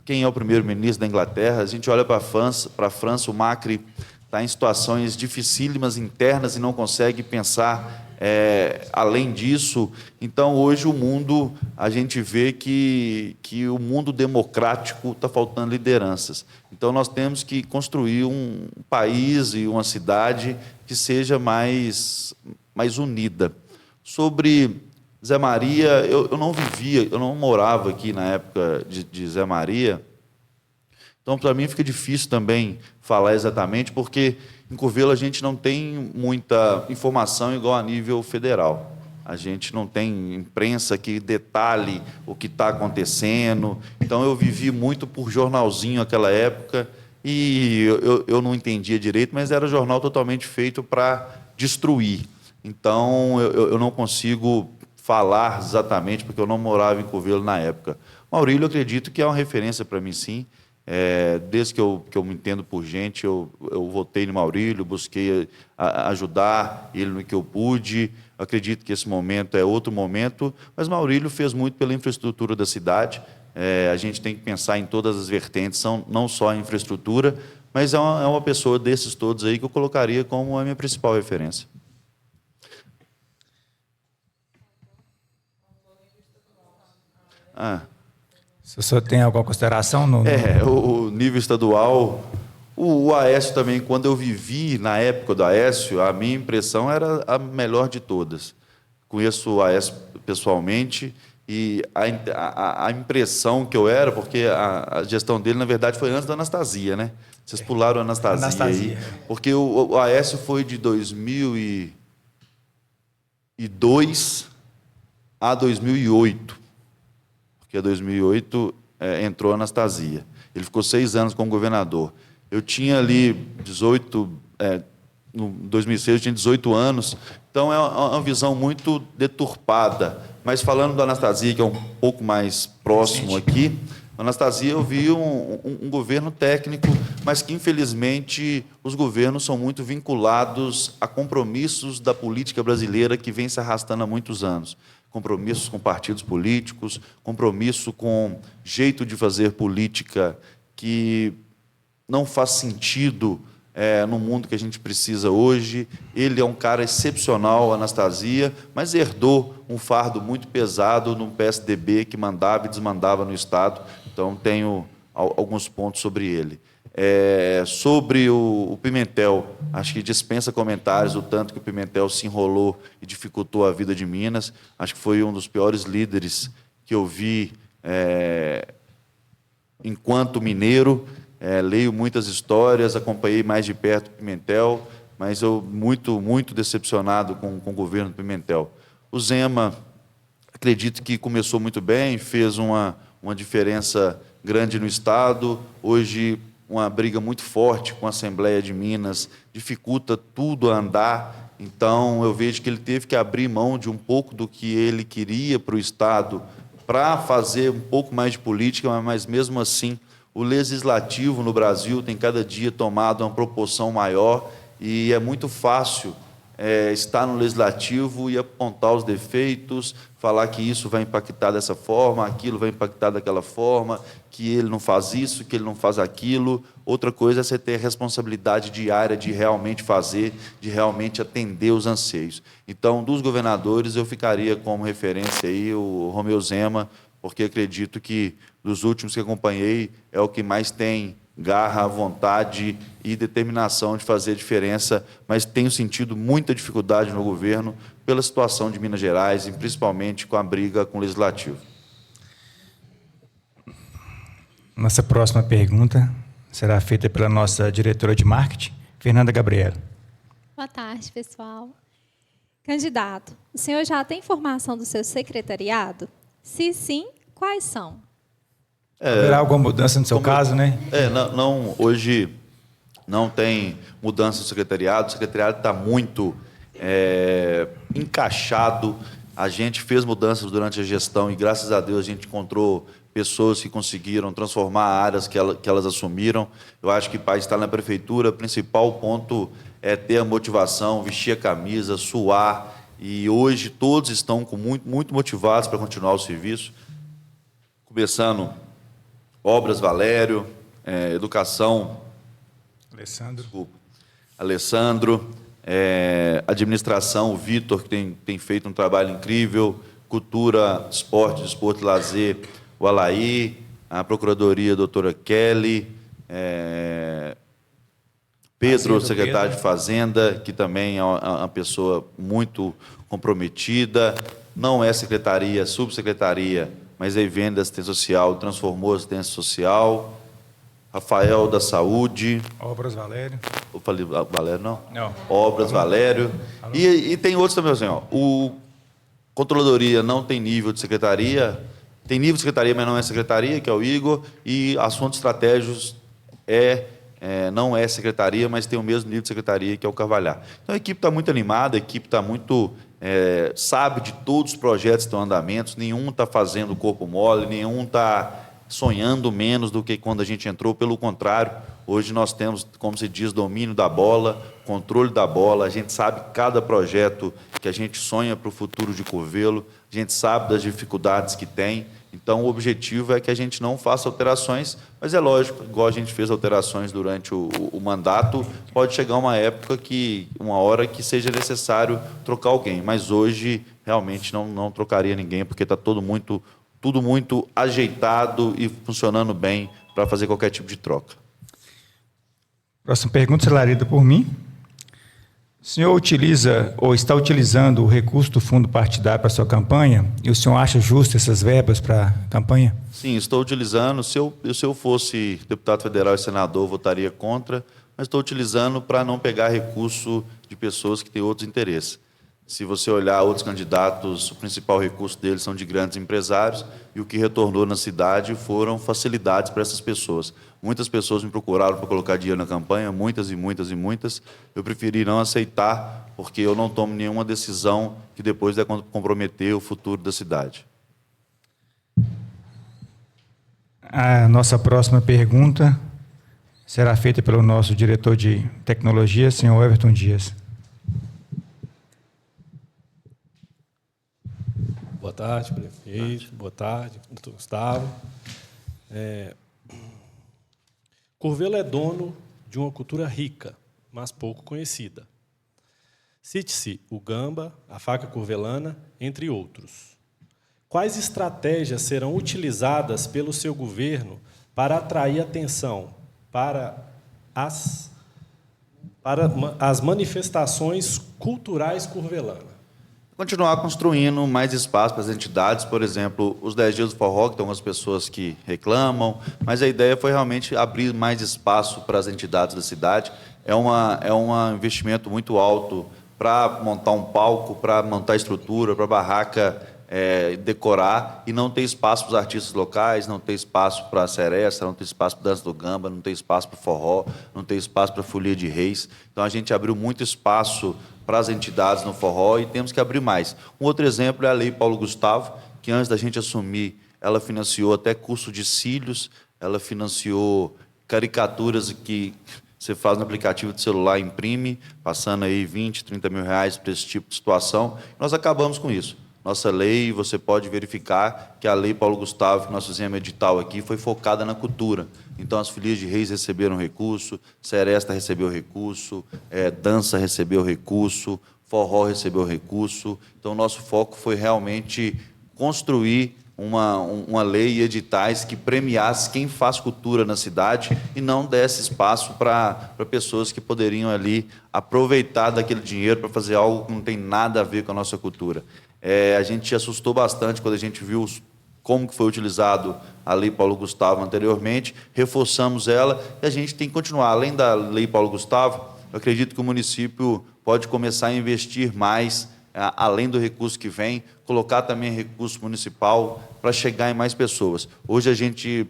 D: quem é o primeiro-ministro da Inglaterra? A gente olha para a França, o Macri está em situações dificílimas internas e não consegue pensar além disso. Então, hoje, o mundo, a gente vê que o mundo democrático está faltando lideranças. Então, nós temos que construir um país e uma cidade que seja mais unida. Sobre Zé Maria, eu não vivia, eu não morava aqui na época de Zé Maria. Então, para mim, fica difícil também falar exatamente, porque em Curvelo a gente não tem muita informação igual a nível federal. A gente não tem imprensa que detalhe o que está acontecendo. Então, eu vivi muito por jornalzinho naquela época e eu não entendia direito, mas era jornal totalmente feito para destruir. Então, eu não consigo falar exatamente, porque eu não morava em Curvelo na época. Maurílio, eu acredito que é uma referência para mim, sim. Desde que eu me entendo por gente, eu votei no Maurílio, busquei ajudar ele no que eu pude. Acredito que esse momento é outro momento, mas Maurílio fez muito pela infraestrutura da cidade. A gente tem que pensar em todas as vertentes, não só a infraestrutura, mas é uma pessoa desses todos aí que eu colocaria como a minha principal referência.
B: Se o senhor tem alguma consideração?
D: O nível estadual, o Aécio também, quando eu vivi na época do Aécio, a minha impressão era a melhor de todas. Conheço o Aécio pessoalmente e a impressão que eu era, porque a gestão dele, na verdade, foi antes da Anastasia, né? Vocês pularam a Anastasia aí. Porque o Aécio foi de 2002 a 2008. Porque em 2008 entrou a Anastasia. Ele ficou 6 anos como governador. Eu tinha ali 18, no 2006 eu tinha 18 anos, então é uma visão muito deturpada. Mas falando da Anastasia, que é um pouco mais próximo aqui, a Anastasia eu vi um governo técnico, mas que, infelizmente, os governos são muito vinculados a compromissos da política brasileira que vem se arrastando há muitos anos. Compromissos com partidos políticos, compromisso com jeito de fazer política que não faz sentido no mundo que a gente precisa hoje. Ele é um cara excepcional, Anastasia, mas herdou um fardo muito pesado no PSDB que mandava e desmandava no Estado. Então, tenho alguns pontos sobre ele. Sobre o Pimentel, acho que dispensa comentários o tanto que o Pimentel se enrolou e dificultou a vida de Minas. Acho que foi um dos piores líderes que eu vi enquanto mineiro. Leio muitas histórias, acompanhei mais de perto o Pimentel, mas eu muito decepcionado com o governo do Pimentel. O Zema, acredito que começou muito bem, fez uma diferença grande no Estado. Hoje, uma briga muito forte com a Assembleia de Minas, dificulta tudo a andar. Então, eu vejo que ele teve que abrir mão de um pouco do que ele queria para o Estado para fazer um pouco mais de política, mas mesmo assim o legislativo no Brasil tem cada dia tomado uma proporção maior e é muito fácil estar no legislativo e apontar os defeitos, falar que isso vai impactar dessa forma, aquilo vai impactar daquela forma, que ele não faz isso, que ele não faz aquilo. Outra coisa é você ter a responsabilidade diária de realmente fazer, de realmente atender os anseios. Então, dos governadores, eu ficaria como referência aí o Romeu Zema, porque acredito que, dos últimos que acompanhei, é o que mais tem garra, vontade e determinação de fazer a diferença, mas tenho sentido muita dificuldade no governo pela situação de Minas Gerais, e principalmente com a briga com o Legislativo.
B: Nossa próxima pergunta será feita pela nossa diretora de marketing, Fernanda Gabriela.
M: Boa tarde, pessoal. Candidato, o senhor já tem informação do seu secretariado? Se sim, quais são?
B: Haverá alguma mudança no seu caso, né?
D: Hoje não tem mudança no secretariado. O secretariado está muito encaixado. A gente fez mudanças durante a gestão e, graças a Deus, a gente encontrou pessoas que conseguiram transformar áreas que elas assumiram. Eu acho que para estar na prefeitura, o principal ponto é ter a motivação, vestir a camisa, suar. E hoje todos estão muito motivados para continuar o serviço. Começando Obras Valério, Educação Alessandro, Administração, o Vitor, que tem feito um trabalho incrível, Cultura, Esporte, Desporto e Lazer, o Alaí, a Procuradoria, a doutora Kelly, Pedro, secretário de Fazenda, que também é uma pessoa muito comprometida, não é secretaria, é subsecretaria, mas aí vem da assistência social, transformou a assistência social. Rafael da Saúde.
B: Obras Valério.
D: Eu falei Valério, não?
B: Não.
D: Obras Valério. E tem outros também, assim, ó. O Controladoria não tem nível de secretaria, tem nível de secretaria, mas não é secretaria, que é o Igor, e Assuntos Estratégicos não é secretaria, mas tem o mesmo nível de secretaria, que é o Carvalhar. Então a equipe está muito animada, a equipe está muito... sabe de todos os projetos que estão em andamento, nenhum está fazendo corpo mole, nenhum está sonhando menos do que quando a gente entrou. Pelo contrário, hoje nós temos, como se diz, domínio da bola, controle da bola, a gente sabe cada projeto que a gente sonha para o futuro de Curvelo, a gente sabe das dificuldades que tem. Então, o objetivo é que a gente não faça alterações, mas é lógico, igual a gente fez alterações durante o mandato, pode chegar uma hora que seja necessário trocar alguém, mas hoje realmente não trocaria ninguém, porque está tudo muito ajeitado e funcionando bem para fazer qualquer tipo de troca.
B: Próxima pergunta será lida por mim. O senhor utiliza ou está utilizando o recurso do fundo partidário para a sua campanha? E o senhor acha justo essas verbas para a campanha?
D: Sim, estou utilizando. Se eu fosse deputado federal e senador, votaria contra, mas estou utilizando para não pegar recurso de pessoas que têm outros interesses. Se você olhar outros candidatos, o principal recurso deles são de grandes empresários, e o que retornou na cidade foram facilidades para essas pessoas. Muitas pessoas me procuraram para colocar dinheiro na campanha, muitas. Eu preferi não aceitar, porque eu não tomo nenhuma decisão que depois vai comprometer o futuro da cidade.
B: A nossa próxima pergunta será feita pelo nosso diretor de tecnologia, senhor Everton Dias.
N: Boa tarde, prefeito. Boa tarde, doutor Gustavo. Curvelo é dono de uma cultura rica, mas pouco conhecida. Cite-se o gamba, a faca curvelana, entre outros. Quais estratégias serão utilizadas pelo seu governo para atrair atenção para as manifestações culturais curvelanas?
D: Continuar construindo mais espaço para as entidades, por exemplo, os 10 dias do forró, que tem algumas pessoas que reclamam, mas a ideia foi realmente abrir mais espaço para as entidades da cidade. É um investimento muito alto para montar um palco, para montar estrutura, para a barraca decorar, e não ter espaço para os artistas locais, não ter espaço para a seresta, não ter espaço para a dança do gamba, não ter espaço para o forró, não ter espaço para a folia de reis. Então, a gente abriu muito espaço para as entidades no forró e temos que abrir mais. Um outro exemplo é a Lei Paulo Gustavo, que antes da gente assumir ela financiou até curso de cílios, ela financiou caricaturas que você faz no aplicativo de celular, imprime, passando aí 20, 30 mil reais para esse tipo de situação. Nós acabamos com isso. Nossa lei, você pode verificar que a Lei Paulo Gustavo, que nós fizemos edital aqui, foi focada na cultura. Então, as Folias de Reis receberam recurso, Seresta recebeu recurso, dança recebeu recurso, forró recebeu recurso. Então, nosso foco foi realmente construir uma lei e editais que premiasse quem faz cultura na cidade e não desse espaço para pessoas que poderiam ali aproveitar daquele dinheiro para fazer algo que não tem nada a ver com a nossa cultura. A gente assustou bastante quando a gente viu como que foi utilizado a Lei Paulo Gustavo anteriormente, reforçamos ela e a gente tem que continuar. Além da Lei Paulo Gustavo, eu acredito que o município pode começar a investir mais, além do recurso que vem, colocar também recurso municipal para chegar em mais pessoas. Hoje a gente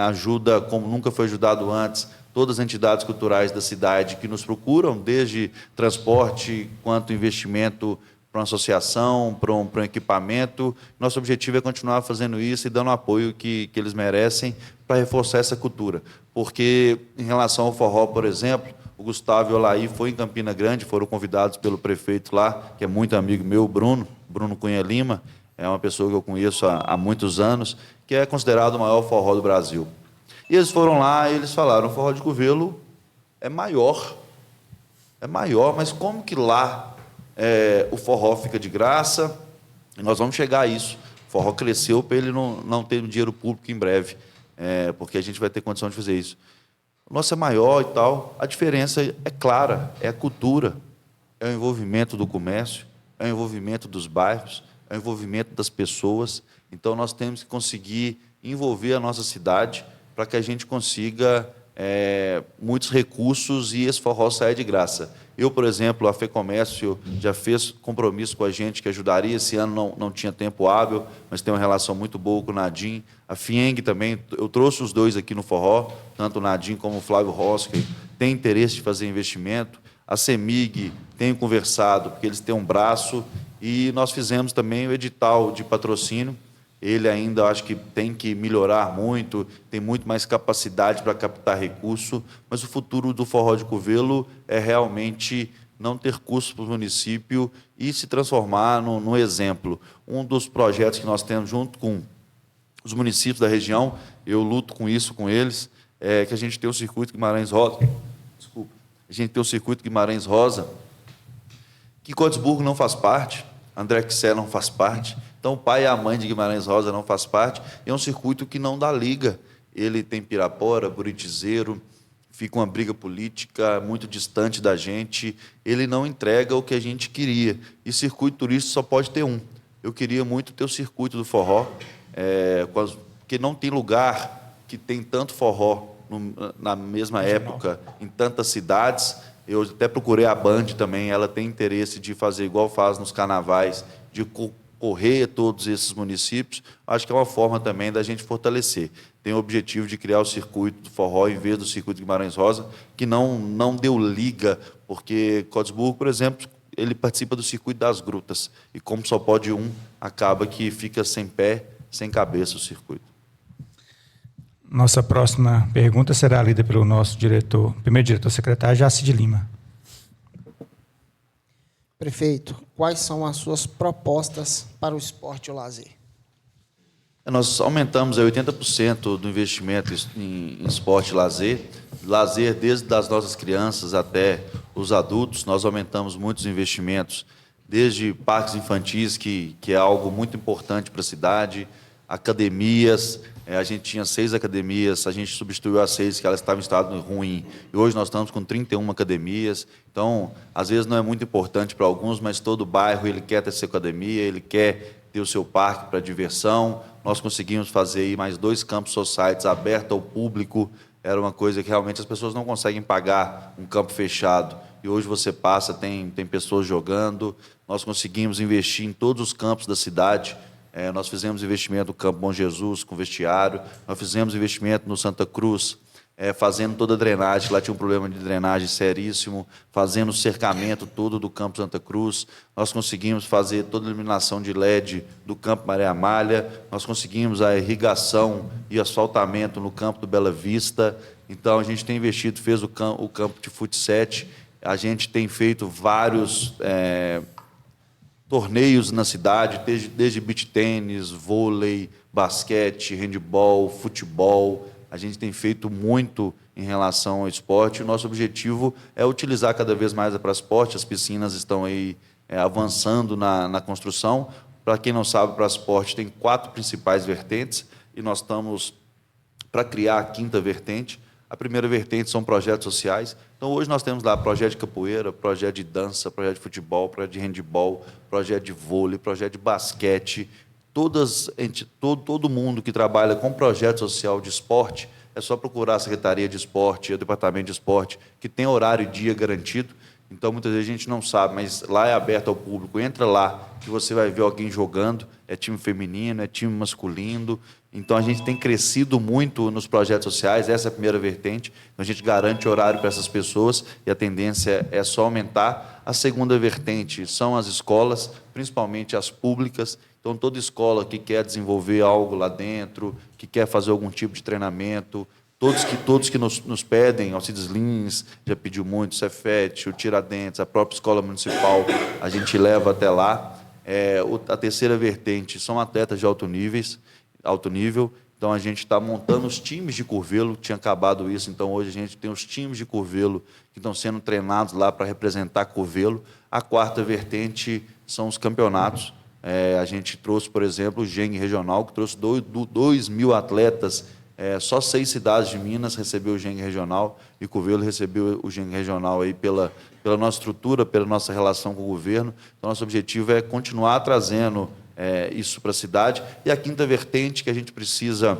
D: ajuda, como nunca foi ajudado antes, todas as entidades culturais da cidade que nos procuram, desde transporte quanto investimento para uma associação, para um equipamento. Nosso objetivo é continuar fazendo isso e dando o apoio que eles merecem para reforçar essa cultura. Porque, em relação ao forró, por exemplo, o Gustavo e o Olaí foi em Campina Grande, foram convidados pelo prefeito lá, que é muito amigo meu, Bruno Cunha Lima, é uma pessoa que eu conheço há muitos anos, que é considerado o maior forró do Brasil. E eles foram lá e eles falaram, o forró de Curvelo é maior, mas como que lá o forró fica de graça? E nós vamos chegar a isso. O forró cresceu para ele não ter dinheiro público em breve, porque a gente vai ter condição de fazer isso. O nosso é maior e tal, a diferença é clara, é a cultura, é o envolvimento do comércio, é o envolvimento dos bairros, é o envolvimento das pessoas. Então, nós temos que conseguir envolver a nossa cidade para que a gente consiga muitos recursos e esse forró saia de graça. Eu, por exemplo, a FEComércio já fez compromisso com a gente que ajudaria. Esse ano não tinha tempo hábil, mas tem uma relação muito boa com o Nadim. A FIENG também, eu trouxe os dois aqui no forró, tanto o Nadim como o Flávio Rosque, tem interesse de fazer investimento. A CEMIG, tenho conversado, porque eles têm um braço, e nós fizemos também o edital de patrocínio. Ele ainda, acho que tem que melhorar muito, tem muito mais capacidade para captar recurso, mas o futuro do forró de Curvelo é realmente não ter custo para o município e se transformar no exemplo. Um dos projetos que nós temos junto com os municípios da região, eu luto com isso com eles, é que a gente tem o Circuito Guimarães Rosa, que Cotisburgo não faz parte, André Quissé não faz parte, então o pai e a mãe de Guimarães Rosa não faz parte, é um circuito que não dá liga. Ele tem Pirapora, Buritizeiro, fica uma briga política muito distante da gente, ele não entrega o que a gente queria, e circuito turístico só pode ter um. Eu queria muito ter o circuito do forró, porque não tem lugar que tem tanto forró na mesma época, em tantas cidades. Eu até procurei a Band também, ela tem interesse de fazer igual faz nos carnavais, de correr todos esses municípios. Acho que é uma forma também da gente fortalecer. Tem o objetivo de criar o circuito do forró em vez do circuito de Guimarães Rosa, que não deu liga, porque Cotisburgo, por exemplo, ele participa do circuito das grutas, e como só pode um, acaba que fica sem pé, sem cabeça o circuito.
B: Nossa próxima pergunta será lida pelo nosso primeiro diretor secretário, Jacide Lima.
E: Prefeito, quais são as suas propostas para o esporte e o lazer?
D: Nós aumentamos 80% do investimento em esporte e lazer. Lazer, desde as nossas crianças até os adultos, nós aumentamos muitos investimentos, desde parques infantis, que é algo muito importante para a cidade, academias. A gente tinha 6 academias, a gente substituiu as 6, que elas estavam em estado ruim, e hoje nós estamos com 31 academias. Então, às vezes não é muito importante para alguns, mas todo bairro ele quer ter sua academia, ele quer ter o seu parque para diversão. Nós conseguimos fazer aí mais 2 campos societies abertos ao público. Era uma coisa que realmente as pessoas não conseguem pagar um campo fechado, e hoje você passa, tem pessoas jogando. Nós conseguimos investir em todos os campos da cidade. Nós fizemos investimento no Campo Bom Jesus, com vestiário, nós fizemos investimento no Santa Cruz, fazendo toda a drenagem, lá tinha um problema de drenagem seríssimo, fazendo o cercamento todo do Campo Santa Cruz. Nós conseguimos fazer toda a iluminação de LED do Campo Maria Amália, nós conseguimos a irrigação e asfaltamento no Campo do Bela Vista. Então, a gente tem investido, fez o campo de futsal, a gente tem feito vários torneios na cidade, desde beach tênis, vôlei, basquete, handebol, futebol. A gente tem feito muito em relação ao esporte. O nosso objetivo é utilizar cada vez mais a Prasporte. As piscinas estão aí avançando na construção. Para quem não sabe, a Prasporte tem 4 principais vertentes e nós estamos para criar a 5ª vertente. A primeira vertente são projetos sociais. Então, hoje nós temos lá projeto de capoeira, projeto de dança, projeto de futebol, projeto de handebol, projeto de vôlei, projeto de basquete. Todo mundo que trabalha com projeto social de esporte, é só procurar a Secretaria de Esporte, o Departamento de Esporte, que tem horário e dia garantido. Então, muitas vezes a gente não sabe, mas lá é aberto ao público. Entra lá que você vai ver alguém jogando. É time feminino, é time masculino. Então, a gente tem crescido muito nos projetos sociais. Essa é a primeira vertente. Então, a gente garante horário para essas pessoas e a tendência é só aumentar. A segunda vertente são as escolas, principalmente as públicas. Então, toda escola que quer desenvolver algo lá dentro, que quer fazer algum tipo de treinamento, todos que nos pedem, Alcides Lins já pediu muito, o Cefet, o Tiradentes, a própria escola municipal, a gente leva até lá. A terceira vertente são atletas de alto nível. Então, a gente está montando os times de Curvelo, tinha acabado isso, então hoje a gente tem os times de Curvelo que estão sendo treinados lá para representar Curvelo. A quarta vertente são os campeonatos. A gente trouxe, por exemplo, o Geng Regional, que trouxe 2.000 atletas. Só 6 cidades de Minas recebeu o Geng Regional e Curvelo recebeu o Geng Regional aí pela nossa estrutura, pela nossa relação com o governo. Então, nosso objetivo é continuar trazendo isso para a cidade. E a 5ª vertente que a gente precisa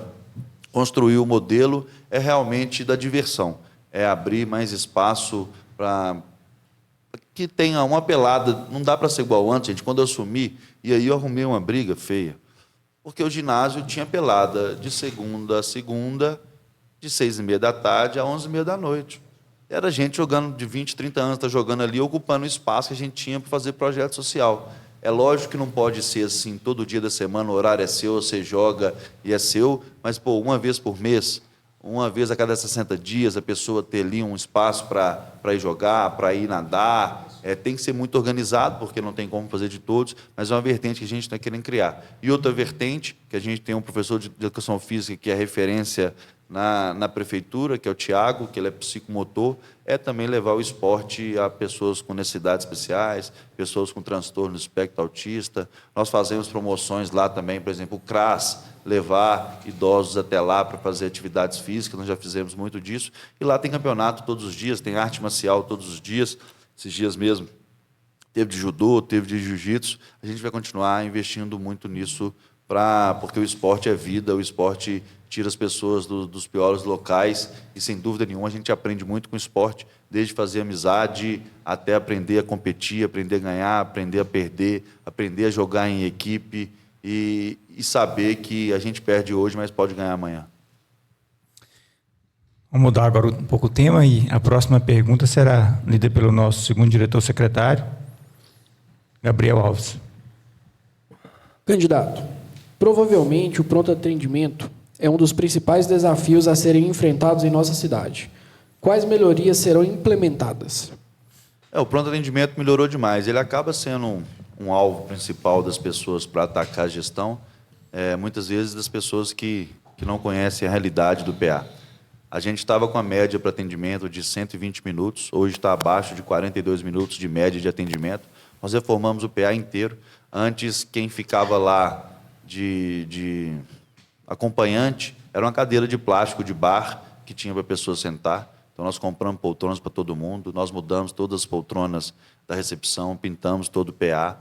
D: construir o modelo é realmente da diversão. É abrir mais espaço para que tenha uma pelada. Não dá para ser igual antes, gente. Quando eu assumi, e aí eu arrumei uma briga feia. Porque o ginásio tinha pelada de segunda a segunda, de 6h30 da tarde a 11h30 da noite. Era gente jogando de 20, 30 anos, está jogando ali, ocupando o espaço que a gente tinha para fazer projeto social. É lógico que não pode ser assim, todo dia da semana, o horário é seu, você joga e é seu, mas, uma vez por mês, uma vez a cada 60 dias, a pessoa ter ali um espaço para ir jogar, para ir nadar. Tem que ser muito organizado, porque não tem como fazer de todos, mas é uma vertente que a gente está querendo criar. E outra vertente, que a gente tem um professor de educação física que é referência na prefeitura, que é o Tiago, que ele é psicomotor, é também levar o esporte a pessoas com necessidades especiais, pessoas com transtorno do espectro autista. Nós fazemos promoções lá também, por exemplo, o CRAS, levar idosos até lá para fazer atividades físicas, nós já fizemos muito disso. E lá tem campeonato todos os dias, tem arte marcial todos os dias. Esses dias mesmo teve de judô, teve de jiu-jitsu. A gente vai continuar investindo muito nisso, porque o esporte é vida, o esporte tira as pessoas dos piores locais e, sem dúvida nenhuma, a gente aprende muito com o esporte, desde fazer amizade até aprender a competir, aprender a ganhar, aprender a perder, aprender a jogar em equipe e saber que a gente perde hoje, mas pode ganhar amanhã.
B: Vamos mudar agora um pouco o tema e a próxima pergunta será lida pelo nosso segundo diretor-secretário, Gabriel Alves.
F: Candidato, provavelmente o pronto atendimento é um dos principais desafios a serem enfrentados em nossa cidade. Quais melhorias serão implementadas?
D: O pronto atendimento melhorou demais. Ele acaba sendo um alvo principal das pessoas para atacar a gestão, muitas vezes das pessoas que não conhecem a realidade do PA. A gente estava com a média para atendimento de 120 minutos, hoje está abaixo de 42 minutos de média de atendimento. Nós reformamos o PA inteiro. Antes, quem ficava lá de acompanhante era uma cadeira de plástico de bar que tinha para a pessoa sentar. Então, nós compramos poltronas para todo mundo, nós mudamos todas as poltronas da recepção, pintamos todo o PA.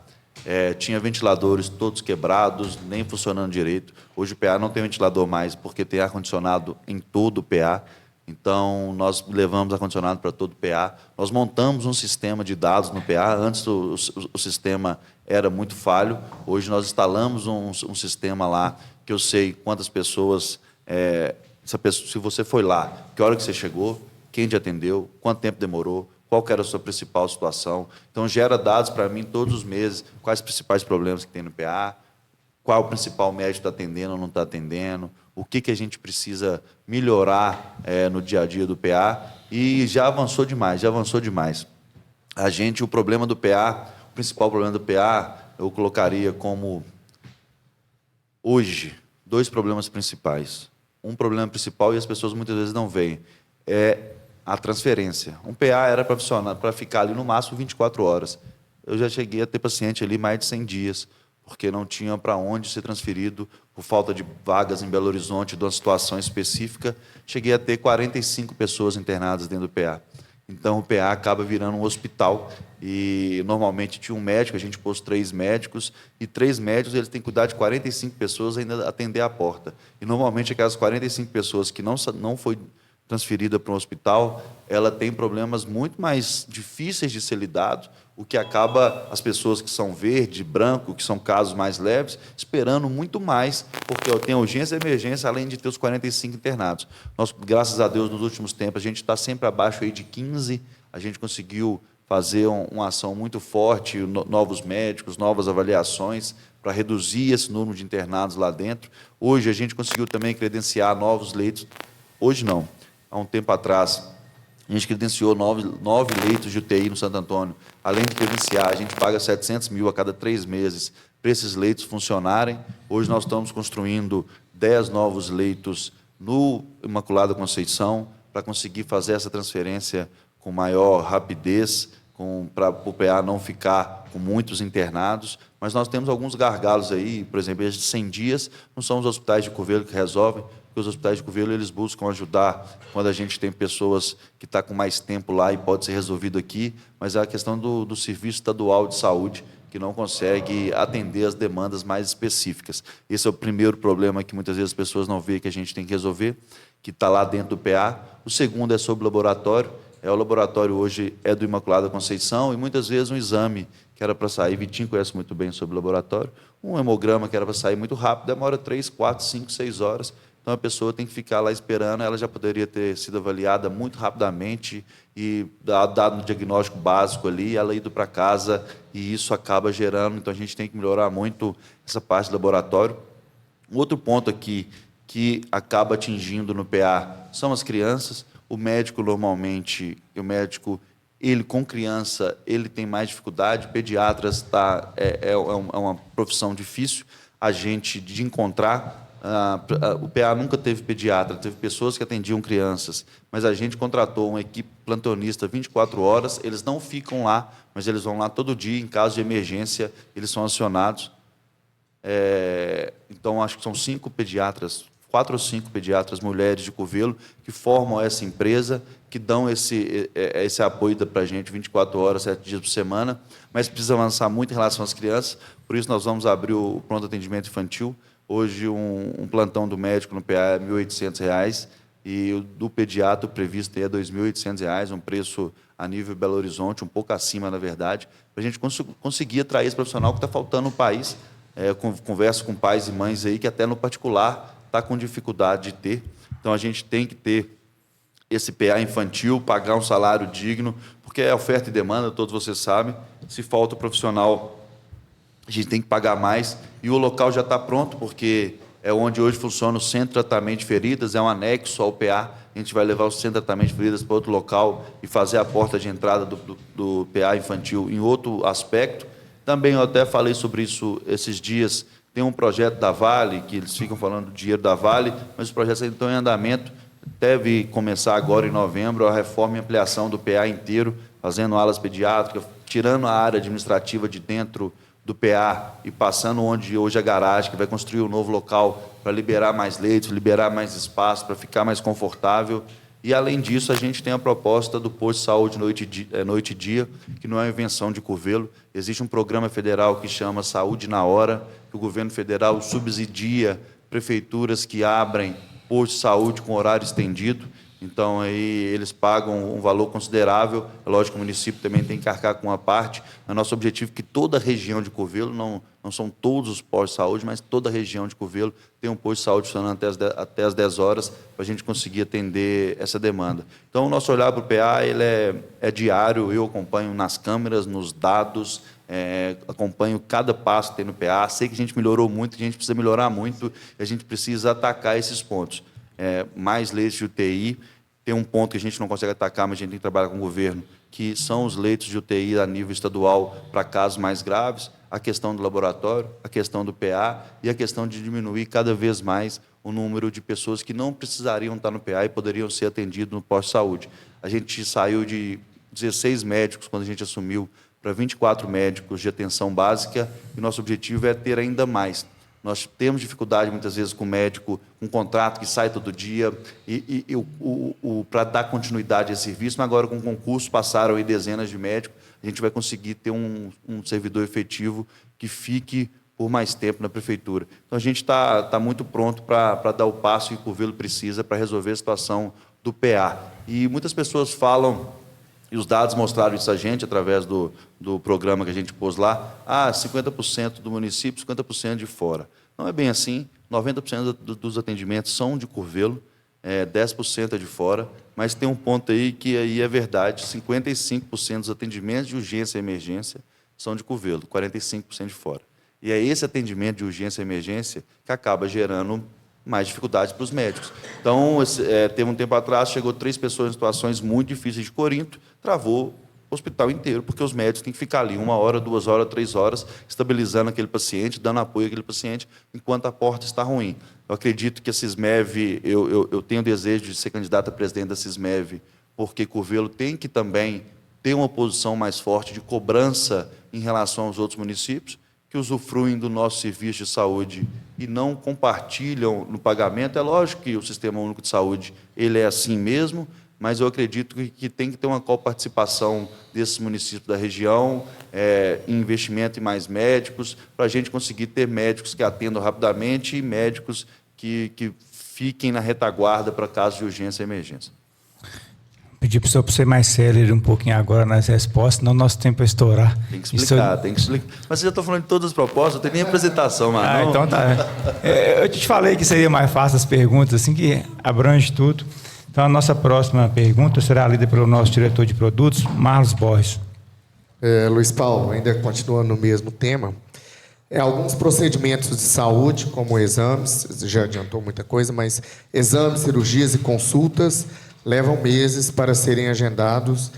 D: Tinha ventiladores todos quebrados, nem funcionando direito. Hoje o PA não tem ventilador mais, porque tem ar-condicionado em todo o PA. Então, nós levamos ar-condicionado para todo o PA. Nós montamos um sistema de dados no PA. Antes, o sistema era muito falho. Hoje, nós instalamos um sistema lá que eu sei quantas pessoas se você foi lá, que hora que você chegou, quem te atendeu, quanto tempo demorou, qual que era a sua principal situação. Então, gera dados para mim todos os meses, quais os principais problemas que tem no PA, qual o principal médico está atendendo ou não está atendendo, o que a gente precisa melhorar no dia a dia do PA, e já avançou demais, o problema do PA, o principal problema do PA, eu colocaria como, hoje, 2 problemas principais. Um problema principal, e as pessoas muitas vezes não veem, é a transferência. Um PA era para ficar ali no máximo 24 horas. Eu já cheguei a ter paciente ali mais de 100 dias, porque não tinha para onde ser transferido, por falta de vagas em Belo Horizonte, de uma situação específica. Cheguei a ter 45 pessoas internadas dentro do PA. Então, o PA acaba virando um hospital, e normalmente tinha um médico, a gente pôs 3 médicos, e 3 médicos eles têm que cuidar de 45 pessoas e ainda atender a porta. E, normalmente, aquelas 45 pessoas que não foi transferida para um hospital, ela tem problemas muito mais difíceis de ser lidados, o que acaba as pessoas que são verde, branco, que são casos mais leves, esperando muito mais, porque eu tenho urgência e emergência, além de ter os 45 internados. Nós, graças a Deus, nos últimos tempos, a gente está sempre abaixo aí de 15, a gente conseguiu fazer uma ação muito forte, novos médicos, novas avaliações, para reduzir esse número de internados lá dentro. Hoje, a gente conseguiu também credenciar novos leitos. Hoje, não. Há um tempo atrás, a gente credenciou 9 leitos de UTI no Santo Antônio. Além de credenciar, a gente paga 700 mil a cada 3 meses para esses leitos funcionarem. Hoje nós estamos construindo 10 novos leitos no Imaculada Conceição para conseguir fazer essa transferência com maior rapidez, para o PA não ficar com muitos internados. Mas nós temos alguns gargalos aí, por exemplo, esses 100 dias, não são os hospitais de Curvelo que resolvem, porque os hospitais de Curvelo eles buscam ajudar quando a gente tem pessoas que estão com mais tempo lá e pode ser resolvido aqui, mas é a questão do Serviço Estadual de Saúde, que não consegue atender as demandas mais específicas. Esse é o primeiro problema que muitas vezes as pessoas não veem que a gente tem que resolver, que está lá dentro do PA. O segundo é sobre o laboratório. O laboratório hoje é do Imaculada Conceição, e muitas vezes um exame que era para sair, Vitinho conhece muito bem sobre o laboratório, um hemograma que era para sair muito rápido, demora 3, 4, 5, 6 horas. Então, a pessoa tem que ficar lá esperando, ela já poderia ter sido avaliada muito rapidamente e dado um diagnóstico básico ali, ela ido para casa, e isso acaba gerando. Então, a gente tem que melhorar muito essa parte do laboratório. Um outro ponto aqui que acaba atingindo no PA são as crianças. O médico, normalmente, ele com criança, ele tem mais dificuldade. Pediatras é uma profissão difícil a gente de encontrar. O PA nunca teve pediatra, teve pessoas que atendiam crianças, mas a gente contratou uma equipe plantonista 24 horas, eles não ficam lá, mas eles vão lá todo dia, em caso de emergência, eles são acionados. Então, acho que são 5 pediatras, 4 ou 5 pediatras mulheres de Curvelo, que formam essa empresa, que dão esse apoio para a gente 24 horas, 7 dias por semana, mas precisa avançar muito em relação às crianças, por isso nós vamos abrir o pronto atendimento infantil. Hoje, um plantão do médico no PA é R$ 1.800, e o do pediatra previsto é R$ 2.800, um preço a nível Belo Horizonte, um pouco acima, na verdade, para a gente conseguir atrair esse profissional que está faltando no país. Converso com pais e mães aí que até no particular está com dificuldade de ter. Então, a gente tem que ter esse PA infantil, pagar um salário digno, porque é oferta e demanda, todos vocês sabem. Se falta o profissional, a gente tem que pagar mais, e o local já está pronto, porque é onde hoje funciona o Centro de Tratamento de Feridas, é um anexo ao PA, a gente vai levar o Centro de Tratamento de Feridas para outro local e fazer a porta de entrada do PA infantil em outro aspecto. Também eu até falei sobre isso esses dias, tem um projeto da Vale, que eles ficam falando do dinheiro da Vale, mas os projetos ainda estão em andamento, deve começar agora em novembro a reforma e ampliação do PA inteiro, fazendo alas pediátricas, tirando a área administrativa de dentro do PA e passando onde hoje é a garagem, que vai construir um novo local para liberar mais leitos, liberar mais espaço, para ficar mais confortável. E, além disso, a gente tem a proposta do posto de saúde noite e dia, que não é uma invenção de Curvelo. Existe um programa federal que chama Saúde na Hora, que o governo federal subsidia prefeituras que abrem posto de saúde com horário estendido. Então, aí eles pagam um valor considerável. É lógico que o município também tem que arcar com uma parte. É nosso objetivo que toda a região de Curvelo, não são todos os postos de saúde, mas toda a região de Curvelo tem um posto de saúde funcionando até as 10 horas para a gente conseguir atender essa demanda. Então, o nosso olhar para o PA ele é diário. Eu acompanho nas câmeras, nos dados, acompanho cada passo que tem no PA. Sei que a gente melhorou muito, que a gente precisa melhorar muito e a gente precisa atacar esses pontos. Mais leitos de UTI. Tem um ponto que a gente não consegue atacar, mas a gente tem que trabalhar com o governo, que são os leitos de UTI a nível estadual para casos mais graves, a questão do laboratório, a questão do PA e a questão de diminuir cada vez mais o número de pessoas que não precisariam estar no PA e poderiam ser atendidos no posto de saúde. A gente saiu de 16 médicos, quando a gente assumiu, para 24 médicos de atenção básica, e nosso objetivo é ter ainda mais. Nós temos dificuldade, muitas vezes, com o médico, um contrato que sai todo dia, para dar continuidade a esse serviço, mas agora, com o concurso, passaram aí dezenas de médicos, a gente vai conseguir ter um servidor efetivo que fique por mais tempo na prefeitura. Então, a gente está muito pronto para dar o passo que o Curvelo precisa para resolver a situação do PA. E muitas pessoas falam, e os dados mostraram isso a gente, através do programa que a gente pôs lá, 50% do município, 50% de fora. Não é bem assim, 90% dos atendimentos são de Curvelo, 10% é de fora, mas tem um ponto aí que aí é verdade, 55% dos atendimentos de urgência e emergência são de Curvelo, 45% de fora. E é esse atendimento de urgência e emergência que acaba gerando mais dificuldades para os médicos. Então, teve um tempo atrás, chegou 3 pessoas em situações muito difíceis de Corinto, travou o hospital inteiro, porque os médicos têm que ficar ali 1 hora, 2 horas, 3 horas, estabilizando aquele paciente, dando apoio àquele paciente, enquanto a porta está ruim. Eu acredito que a Cismev, eu tenho o desejo de ser candidato a presidente da Cismev, porque Curvelo tem que também ter uma posição mais forte de cobrança em relação aos outros municípios, que usufruem do nosso serviço de saúde e não compartilham no pagamento. É lógico que o Sistema Único de Saúde ele é assim mesmo, mas eu acredito que tem que ter uma coparticipação desses municípios da região, em investimento em mais médicos, para a gente conseguir ter médicos que atendam rapidamente e médicos que fiquem na retaguarda para casos de urgência e emergência.
B: Pedir para o senhor ser mais célere um pouquinho agora nas respostas, senão nosso tempo é estourar.
D: Tem que explicar, tem que explicar. Mas você já está falando de todas as propostas, não tem nem apresentação, mano.
B: Então tá. Eu te falei que seria mais fácil as perguntas, assim que abrange tudo. Então a nossa próxima pergunta será lida pelo nosso diretor de produtos, Marlos Borges.
G: Luiz Paulo, ainda continuando no mesmo tema, alguns procedimentos de saúde, como exames, já adiantou muita coisa, mas exames, cirurgias e consultas levam meses para serem agendados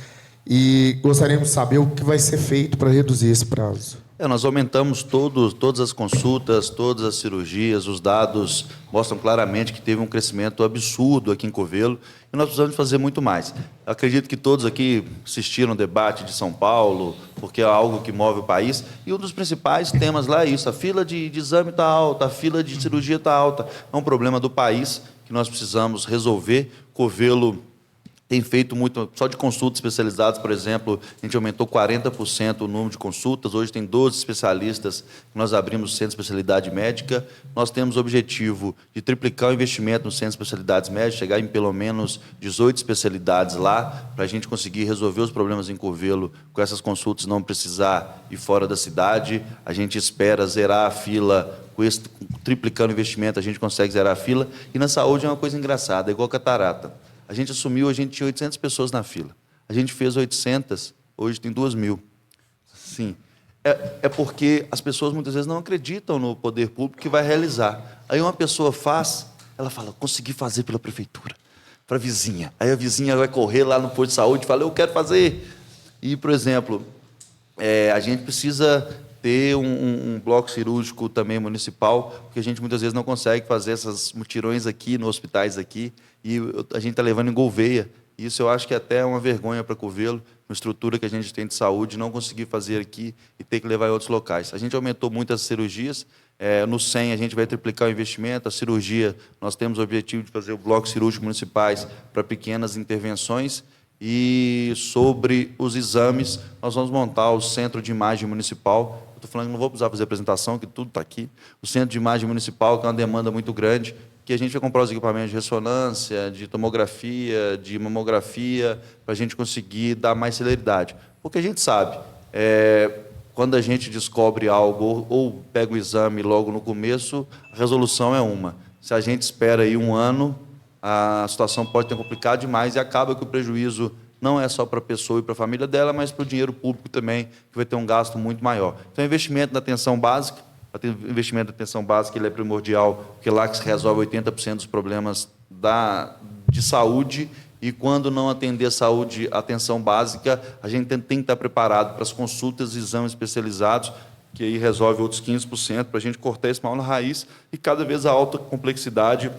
G: e gostaríamos de saber o que vai ser feito para reduzir esse prazo.
D: Nós aumentamos todas as consultas, todas as cirurgias, os dados mostram claramente que teve um crescimento absurdo aqui em Curvelo e nós precisamos fazer muito mais. Eu acredito que todos aqui assistiram o debate de São Paulo, porque é algo que move o país, e um dos principais temas lá é isso, a fila de exame está alta, a fila de cirurgia está alta, é um problema do país que nós precisamos resolver. Curvelo tem feito muito, só de consultas especializadas, por exemplo, a gente aumentou 40% o número de consultas, hoje tem 12 especialistas que nós abrimos no Centro de Especialidade Médica. Nós temos o objetivo de triplicar o investimento no Centro de Especialidades Médicas, chegar em pelo menos 18 especialidades lá, para a gente conseguir resolver os problemas em Curvelo com essas consultas, não precisar ir fora da cidade. A gente espera zerar a fila, triplicando o investimento, a gente consegue zerar a fila. E na saúde é uma coisa engraçada, é igual catarata. A gente assumiu, a gente tinha 800 pessoas na fila. A gente fez 800, hoje tem 2.000. Sim. É porque as pessoas muitas vezes não acreditam no poder público que vai realizar. Aí uma pessoa faz, ela fala, consegui fazer pela prefeitura, para a vizinha. Aí a vizinha vai correr lá no posto de saúde e fala, eu quero fazer. E, por exemplo, a gente precisa ter um bloco cirúrgico também municipal, porque a gente muitas vezes não consegue fazer essas mutirões aqui, nos hospitais aqui, e a gente está levando em Gouveia. Isso eu acho que até é uma vergonha para Curvelo, uma estrutura que a gente tem de saúde, não conseguir fazer aqui e ter que levar em outros locais. A gente aumentou muito as cirurgias, no 100 a gente vai triplicar o investimento, a cirurgia, nós temos o objetivo de fazer o bloco cirúrgico municipais para pequenas intervenções, e sobre os exames, nós vamos montar o Centro de Imagem Municipal. Estou falando que não vou precisar fazer apresentação, que tudo está aqui. O Centro de Imagem Municipal, que é uma demanda muito grande. que a gente vai comprar os equipamentos de ressonância, de tomografia, de mamografia, para a gente conseguir dar mais celeridade. Porque a gente sabe, quando a gente descobre algo ou pega o exame logo no começo, a resolução é uma. Se a gente espera aí um ano, a situação pode ter complicado demais e acaba que o prejuízo não é só para a pessoa e para a família dela, mas para o dinheiro público também, que vai ter um gasto muito maior. Então, investimento na atenção básica, o investimento na atenção básica ele é primordial, porque lá que se resolve 80% dos problemas de saúde, e quando não atender a saúde, a atenção básica, a gente tem que estar preparado para as consultas e exames especializados, que aí resolve outros 15%, para a gente cortar esse mal na raiz, e cada vez a alta complexidade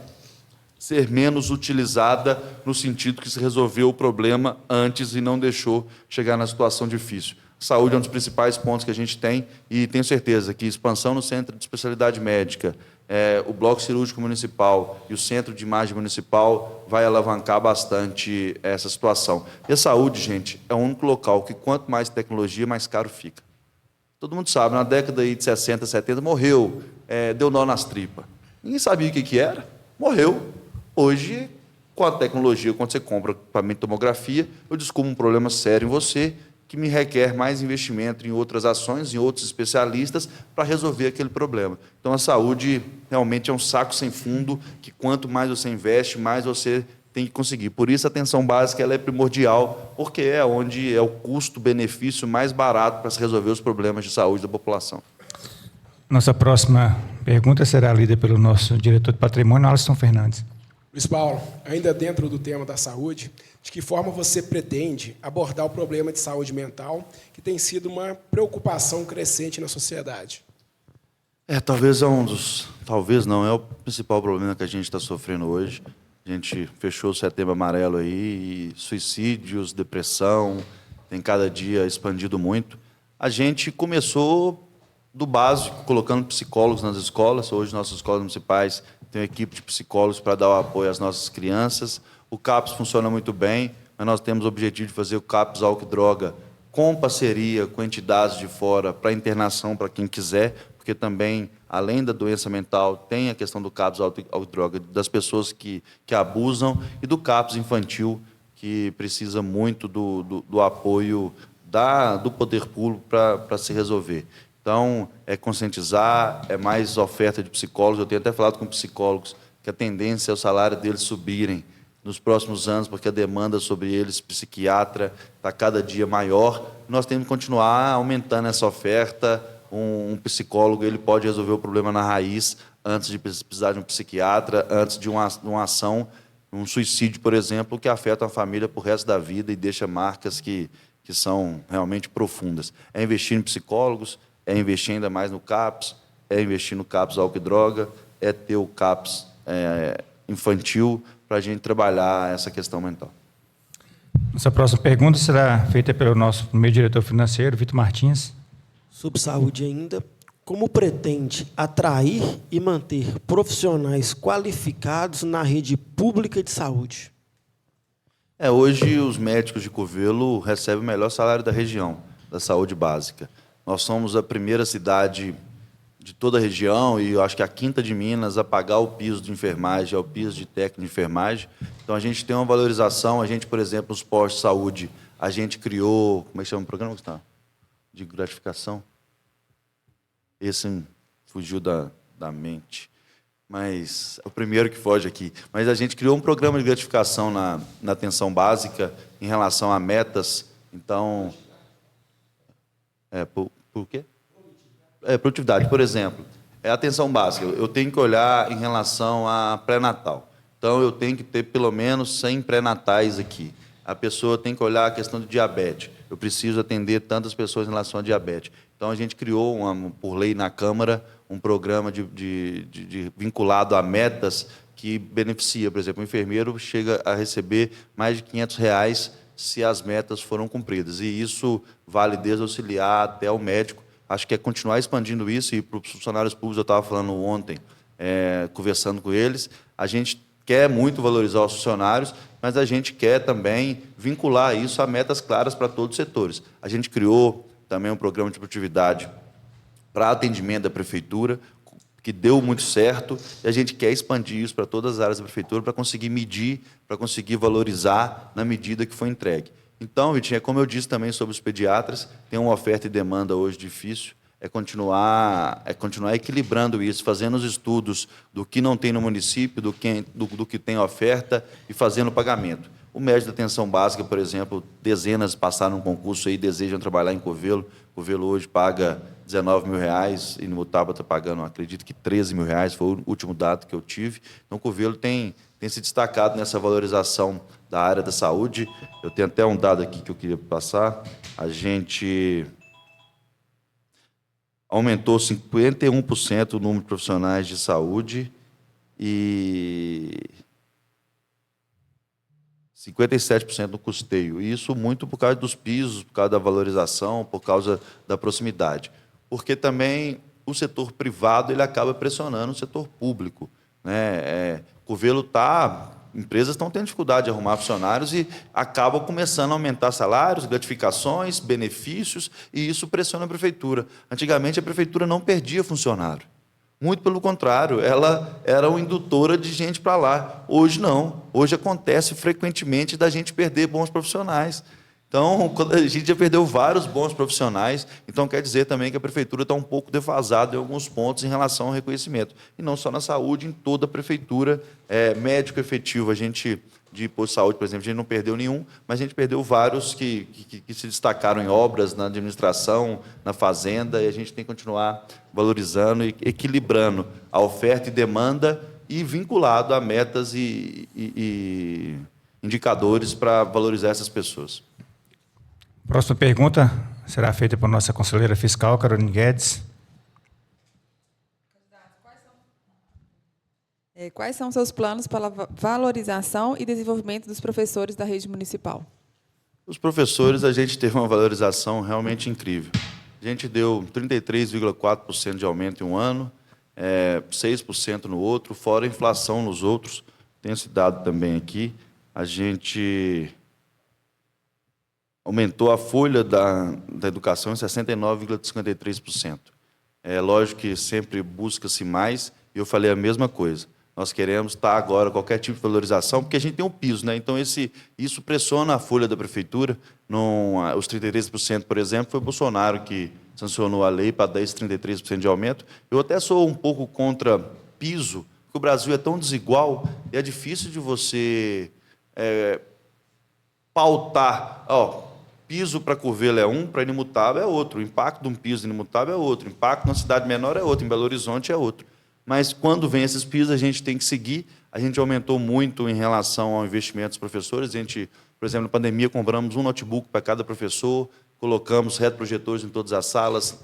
D: ser menos utilizada no sentido que se resolveu o problema antes e não deixou chegar na situação difícil. Saúde é um dos principais pontos que a gente tem e tenho certeza que expansão no Centro de Especialidade Médica, o Bloco Cirúrgico Municipal e o Centro de Imagem Municipal vai alavancar bastante essa situação. E a saúde, gente, é o único local que quanto mais tecnologia, mais caro fica. Todo mundo sabe, na década aí de 60, 70, morreu, deu nó nas tripas. Ninguém sabia o que era, morreu. Hoje, com a tecnologia, quando você compra equipamento de tomografia, eu descubro um problema sério em você, que me requer mais investimento em outras ações, em outros especialistas, para resolver aquele problema. Então, a saúde realmente é um saco sem fundo, que quanto mais você investe, mais você tem que conseguir. Por isso, a atenção básica ela é primordial, porque é onde é o custo-benefício mais barato para se resolver os problemas de saúde da população.
B: Nossa próxima pergunta será lida pelo nosso diretor de patrimônio, Alisson Fernandes.
H: Luiz Paulo, ainda dentro do tema da saúde, de que forma você pretende abordar o problema de saúde mental, que tem sido uma preocupação crescente na sociedade?
D: Talvez é o principal problema que a gente está sofrendo hoje. A gente fechou o Setembro Amarelo aí, e suicídios, depressão, tem cada dia expandido muito. A gente começou do básico, colocando psicólogos nas escolas. Hoje, nossas escolas municipais têm uma equipe de psicólogos para dar o apoio às nossas crianças. O CAPS funciona muito bem, mas nós temos o objetivo de fazer o CAPS Álcool e Droga com parceria com entidades de fora para internação para quem quiser, porque também, além da doença mental, tem a questão do CAPS Álcool e Droga, das pessoas que abusam, e do CAPS infantil, que precisa muito do apoio do poder público para se resolver. Então, é conscientizar, é mais oferta de psicólogos. Eu tenho até falado com psicólogos que a tendência é o salário deles subirem nos próximos anos, porque a demanda sobre eles, psiquiatra, está cada dia maior. Nós temos que continuar aumentando essa oferta. Um psicólogo ele pode resolver o problema na raiz, antes de precisar de um psiquiatra, antes de uma ação, um suicídio, por exemplo, que afeta a família para o resto da vida e deixa marcas que são realmente profundas. É investir em psicólogos, é investir ainda mais no CAPS, é investir no CAPS Álcool e Droga, é ter o CAPS infantil para a gente trabalhar essa questão mental.
B: Nossa próxima pergunta será feita pelo nosso primeiro diretor financeiro, Vitor Martins.
I: Sobre saúde ainda, como pretende atrair e manter profissionais qualificados na rede pública de saúde?
D: Hoje, os médicos de Curvelo recebem o melhor salário da região, da saúde básica. Nós somos a primeira cidade de toda a região, e eu acho que a quinta de Minas, a pagar o piso de enfermagem, o piso de técnico de enfermagem. Então, a gente tem uma valorização. A gente, por exemplo, nos postos de saúde, a gente criou... Como é que chama o programa, Gustavo? De gratificação? Esse fugiu da mente. Mas é o primeiro que foge aqui. Mas a gente criou um programa de gratificação na atenção básica em relação a metas. Então... Por quê? Produtividade, por exemplo. Atenção básica. Eu tenho que olhar em relação a pré-natal. Então, eu tenho que ter pelo menos 100 pré-natais aqui. A pessoa tem que olhar a questão de diabetes. Eu preciso atender tantas pessoas em relação a diabetes. Então, a gente criou, por lei na Câmara, um programa vinculado a metas que beneficia. Por exemplo, o enfermeiro chega a receber mais de R$500 se as metas foram cumpridas. E isso vale desde auxiliar até o médico. Acho que é continuar expandindo isso, e para os funcionários públicos, eu estava falando ontem, conversando com eles, a gente quer muito valorizar os funcionários, mas a gente quer também vincular isso a metas claras para todos os setores. A gente criou também um programa de produtividade para atendimento da prefeitura, que deu muito certo, e a gente quer expandir isso para todas as áreas da prefeitura para conseguir medir, para conseguir valorizar na medida que foi entregue. Então, Vitinho, como eu disse também sobre os pediatras, tem uma oferta e demanda hoje difícil, é continuar equilibrando isso, fazendo os estudos do que não tem no município, do que tem oferta e fazendo o pagamento. O médico da atenção básica, por exemplo, dezenas passaram um concurso aí, desejam trabalhar em Curvelo. Curvelo hoje paga R$19 mil, e no Mutuaba está pagando, acredito que R$13 mil, foi o último dado que eu tive. Então, Curvelo tem se destacado nessa valorização da área da saúde. Eu tenho até um dado aqui que eu queria passar. A gente aumentou 51% o número de profissionais de saúde e 57% no custeio. E isso muito por causa dos pisos, por causa da valorização, por causa da proximidade. Porque também o setor privado ele acaba pressionando o setor público, né? Curvelo empresas estão tendo dificuldade de arrumar funcionários e acabam começando a aumentar salários, gratificações, benefícios, e isso pressiona a prefeitura. Antigamente, a prefeitura não perdia funcionário. Muito pelo contrário, ela era uma indutora de gente para lá. Hoje, não. Hoje acontece frequentemente da gente perder bons profissionais. Então, a gente já perdeu vários bons profissionais, então quer dizer também que a prefeitura está um pouco defasada em alguns pontos em relação ao reconhecimento. E não só na saúde, em toda a prefeitura. Médico efetivo, de posto de saúde, por exemplo, a gente não perdeu nenhum, mas a gente perdeu vários que se destacaram em obras, na administração, na fazenda, e a gente tem que continuar valorizando e equilibrando a oferta e demanda e vinculado a metas e indicadores para valorizar essas pessoas.
B: Próxima pergunta será feita por nossa conselheira fiscal, Caroline Guedes.
O: Quais são seus planos para a valorização e desenvolvimento dos professores da rede municipal?
D: Os professores, a gente teve uma valorização realmente incrível. A gente deu 33,4% de aumento em um ano, 6% no outro, fora a inflação nos outros. Tem esse dado também aqui. A gente aumentou a folha da educação em 69,53%. É lógico que sempre busca-se mais, e eu falei a mesma coisa. Nós queremos estar agora qualquer tipo de valorização, porque a gente tem um piso, né? Então, isso pressiona a folha da prefeitura. Os 33%, por exemplo, foi o Bolsonaro que sancionou a lei para dar esse 33% de aumento. Eu até sou um pouco contra piso, porque o Brasil é tão desigual e é difícil de você pautar. Piso para Curvelo é um, para Inimutável é outro. O impacto de um piso em Inimutável é outro. O impacto numa cidade menor é outro. Em Belo Horizonte é outro. Mas, quando vem esses pisos, a gente tem que seguir. A gente aumentou muito em relação ao investimento dos professores. A gente, por exemplo, na pandemia, compramos um notebook para cada professor, colocamos retroprojetores em todas as salas,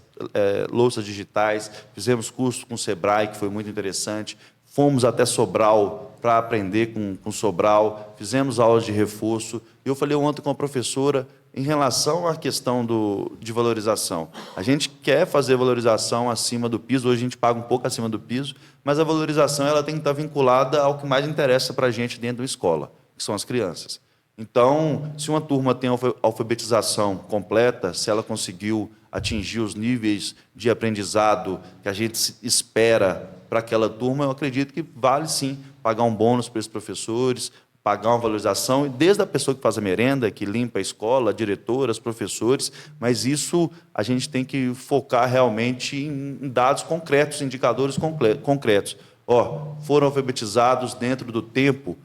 D: louças digitais, fizemos curso com o Sebrae, que foi muito interessante. Fomos até Sobral para aprender com Sobral, fizemos aulas de reforço. Eu falei ontem com a professora em relação à questão de valorização. A gente quer fazer valorização acima do piso, hoje a gente paga um pouco acima do piso, mas a valorização ela tem que estar vinculada ao que mais interessa para a gente dentro da escola, que são as crianças. Então, se uma turma tem alfabetização completa, se ela conseguiu atingir os níveis de aprendizado que a gente espera para aquela turma, eu acredito que vale, sim, pagar um bônus para esses professores, pagar uma valorização, desde a pessoa que faz a merenda, que limpa a escola, a diretora, os professores, mas isso a gente tem que focar realmente em dados concretos, indicadores concretos. Foram alfabetizados dentro do tempo,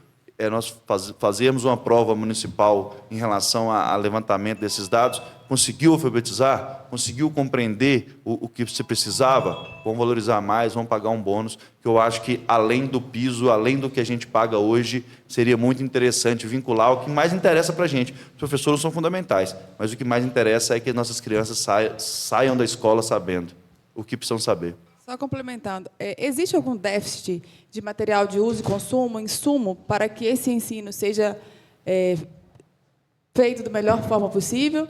D: nós fazemos uma prova municipal em relação ao levantamento desses dados, conseguiu alfabetizar, conseguiu compreender o que se precisava, vamos valorizar mais, vamos pagar um bônus, que eu acho que, além do piso, além do que a gente paga hoje, seria muito interessante vincular o que mais interessa para a gente. Os professores são fundamentais, mas o que mais interessa é que nossas crianças saiam da escola sabendo o que precisam saber.
O: Só complementando, existe algum déficit de material de uso e consumo, insumo, para que esse ensino seja feito da melhor forma possível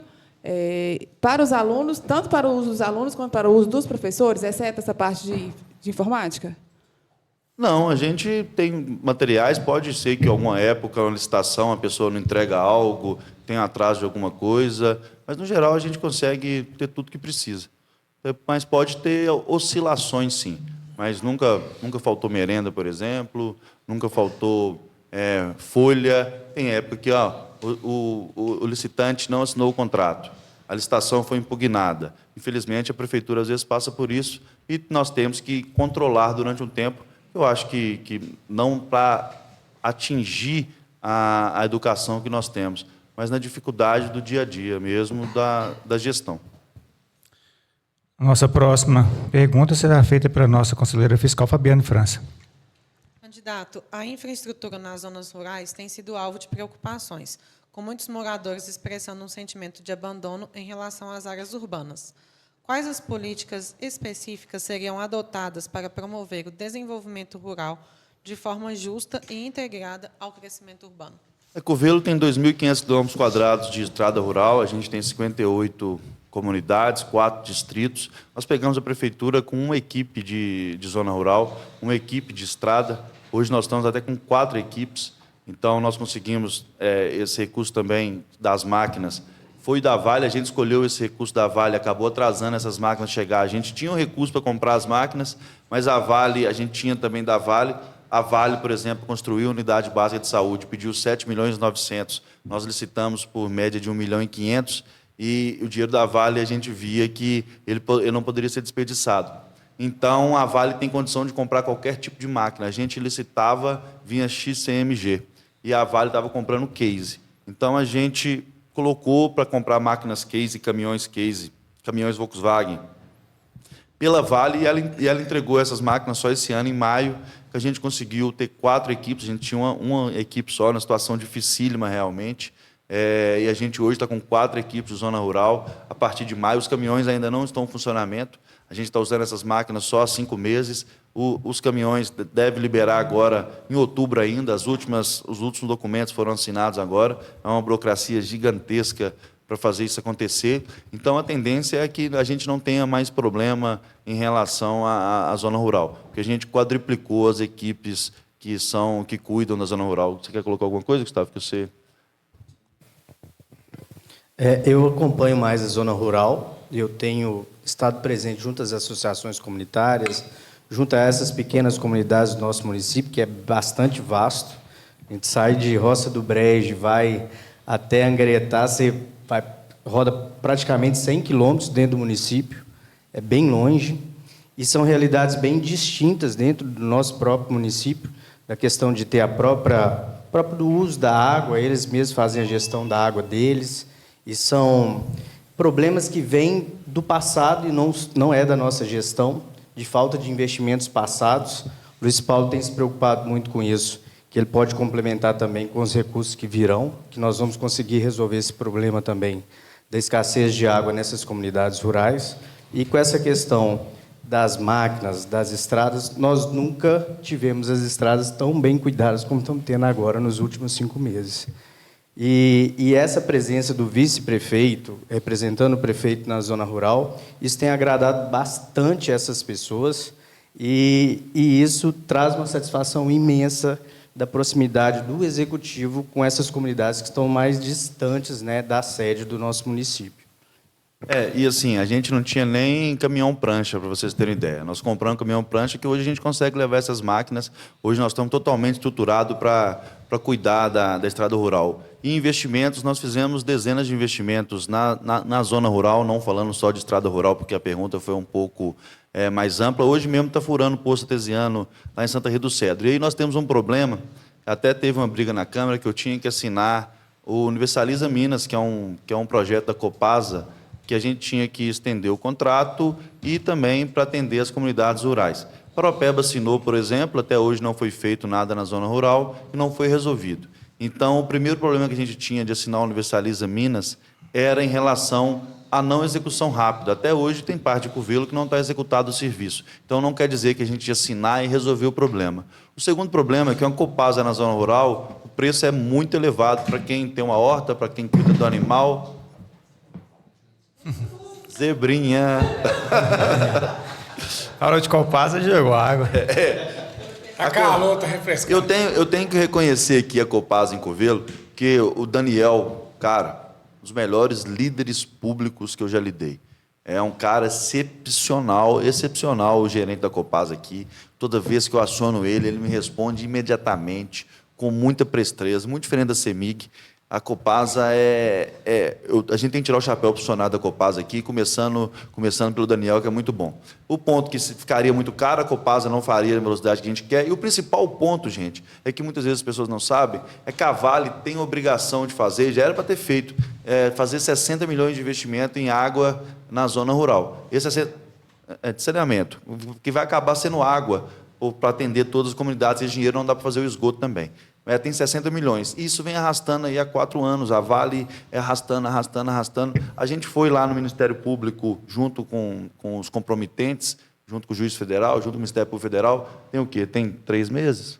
O: para os alunos, tanto para o uso dos alunos quanto para o uso dos professores, exceto essa parte de informática?
D: Não, a gente tem materiais, pode ser que em alguma época, uma licitação, a pessoa não entrega algo, tem atraso de alguma coisa, mas, no geral, a gente consegue ter tudo que precisa. Mas pode ter oscilações, sim. mas nunca faltou merenda, por exemplo, nunca faltou folha. Tem época que o licitante não assinou o contrato, a licitação foi impugnada. Infelizmente, a prefeitura às vezes passa por isso e nós temos que controlar durante um tempo. Eu acho que não para atingir a educação que nós temos, mas na dificuldade do dia a dia mesmo da gestão.
B: A nossa próxima pergunta será feita pela nossa conselheira fiscal, Fabiane França.
K: Candidato, a infraestrutura nas zonas rurais tem sido alvo de preocupações, com muitos moradores expressando um sentimento de abandono em relação às áreas urbanas. Quais as políticas específicas seriam adotadas para promover o desenvolvimento rural de forma justa e integrada ao crescimento urbano?
D: Curvelo tem 2.500 km² de estrada rural, a gente tem 58 comunidades, 4 distritos. Nós pegamos a prefeitura com uma equipe de zona rural, uma equipe de estrada. Hoje nós estamos até com 4 equipes, então nós conseguimos esse recurso também das máquinas. Foi da Vale, a gente escolheu esse recurso da Vale, acabou atrasando essas máquinas chegar. A gente tinha um recurso para comprar as máquinas, mas a Vale, a gente tinha também da Vale. A Vale, por exemplo, construiu unidade básica de saúde, pediu 7.900.000. Nós licitamos por média de 1.500.000 e o dinheiro da Vale a gente via que ele não poderia ser desperdiçado. Então, a Vale tem condição de comprar qualquer tipo de máquina. A gente licitava, vinha XCMG, e a Vale estava comprando case. Então, a gente colocou para comprar máquinas case, caminhões Volkswagen, pela Vale, e ela entregou essas máquinas só esse ano, em maio, que a gente conseguiu ter 4 equipes. A gente tinha uma equipe só, na situação dificílima realmente, e a gente hoje está com 4 equipes de zona rural. A partir de maio, os caminhões ainda não estão em funcionamento, a gente está usando essas máquinas só há 5 meses, os caminhões devem liberar agora, em outubro ainda, os últimos documentos foram assinados agora, é uma burocracia gigantesca para fazer isso acontecer. Então, a tendência é que a gente não tenha mais problema em relação à zona rural, porque a gente quadriplicou as equipes que cuidam da zona rural. Você quer colocar alguma coisa, Gustavo? Que você...
P: Eu acompanho mais a zona rural, eu tenho estado presente junto às associações comunitárias, junto a essas pequenas comunidades do nosso município, que é bastante vasto. A gente sai de Roça do Brejo, vai até Angaretá, você roda praticamente 100 quilômetros dentro do município, é bem longe, e são realidades bem distintas dentro do nosso próprio município, da questão de ter próprio uso da água, eles mesmos fazem a gestão da água deles, e são problemas que vêm do passado e não é da nossa gestão, de falta de investimentos passados. O Luiz Paulo tem se preocupado muito com isso, que ele pode complementar também com os recursos que virão, que nós vamos conseguir resolver esse problema também da escassez de água nessas comunidades rurais. E com essa questão das máquinas, das estradas, nós nunca tivemos as estradas tão bem cuidadas como estamos tendo agora nos últimos 5 meses. E essa presença do vice-prefeito, representando o prefeito na zona rural, isso tem agradado bastante essas pessoas e isso traz uma satisfação imensa da proximidade do executivo com essas comunidades que estão mais distantes, né, da sede do nosso município.
D: E assim, a gente não tinha nem caminhão-prancha, para vocês terem ideia. Nós compramos um caminhão-prancha que hoje a gente consegue levar essas máquinas. Hoje nós estamos totalmente estruturados para cuidar da estrada rural. E investimentos, nós fizemos dezenas de investimentos na zona rural, não falando só de estrada rural, porque a pergunta foi um pouco mais ampla. Hoje mesmo está furando o poço artesiano lá em Santa Rita do Cedro. E aí nós temos um problema, até teve uma briga na Câmara, que eu tinha que assinar o Universaliza Minas, que é um projeto da Copasa, que a gente tinha que estender o contrato e também para atender as comunidades rurais. Paropeba assinou, por exemplo, até hoje não foi feito nada na zona rural e não foi resolvido. Então, o primeiro problema que a gente tinha de assinar o Universaliza Minas era em relação à não execução rápida. Até hoje tem parte de Curvelo que não está executado o serviço. Então, não quer dizer que a gente ia assinar e resolver o problema. O segundo problema é que uma Copasa na zona rural, o preço é muito elevado para quem tem uma horta, para quem cuida do animal. Zebrinha.
B: Falou de Copasa, jogou água.
C: Tá calor, tá refrescando.
D: Eu tenho que reconhecer aqui a Copasa em Curvelo, que o Daniel, cara, um dos melhores líderes públicos que eu já lidei. É um cara excepcional, o gerente da Copasa aqui. Toda vez que eu aciono ele me responde imediatamente, com muita presteza, muito diferente da CEMIG. A Copasa a gente tem que tirar o chapéu para o funcionário da Copasa aqui, começando pelo Daniel, que é muito bom. O ponto que ficaria muito caro, a Copasa não faria na velocidade que a gente quer. E o principal ponto, gente, é que muitas vezes as pessoas não sabem, é que a Vale tem a obrigação de fazer, já era para ter feito, fazer 60 milhões de investimento em água na zona rural. Esse é de saneamento, que vai acabar sendo água para atender todas as comunidades. Esse dinheiro não dá para fazer o esgoto também. Tem 60 milhões. Isso vem arrastando aí há 4 anos. A Vale é arrastando. A gente foi lá no Ministério Público, junto com os comprometentes, junto com o Juiz Federal, junto com o Ministério Público Federal. Tem o quê? Tem 3 meses?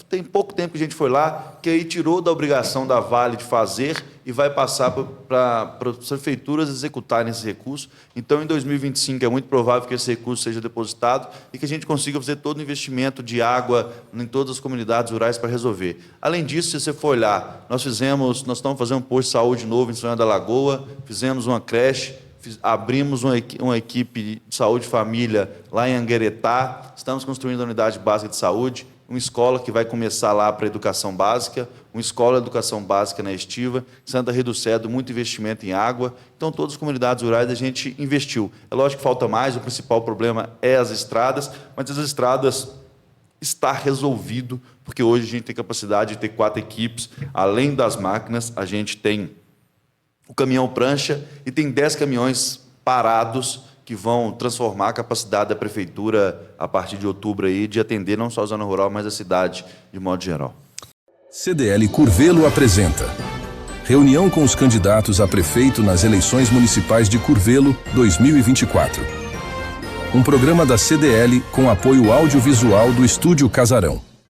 D: Tem pouco tempo que a gente foi lá, que aí tirou da obrigação da Vale de fazer e vai passar para as prefeituras executarem esse recurso. Então, em 2025, é muito provável que esse recurso seja depositado e que a gente consiga fazer todo o investimento de água em todas as comunidades rurais para resolver. Além disso, se você for olhar, nós estamos fazendo um posto de saúde novo em São João da Lagoa, fizemos uma creche, abrimos uma equipe de saúde e família lá em Angueretá, estamos construindo a unidade básica de saúde, uma escola que vai começar lá para a educação básica, uma escola de educação básica na Estiva, Santa Rita do Cedro, muito investimento em água. Então, todas as comunidades rurais a gente investiu. É lógico que falta mais, o principal problema é as estradas, mas as estradas está resolvido, porque hoje a gente tem capacidade de ter 4 equipes, além das máquinas, a gente tem o caminhão prancha e tem 10 caminhões parados que vão transformar a capacidade da prefeitura, a partir de outubro, aí, de atender não só a zona rural, mas a cidade de modo geral.
A: CDL Curvelo apresenta reunião com os candidatos a prefeito nas eleições municipais de Curvelo 2024. Um programa da CDL com apoio audiovisual do Estúdio Casarão.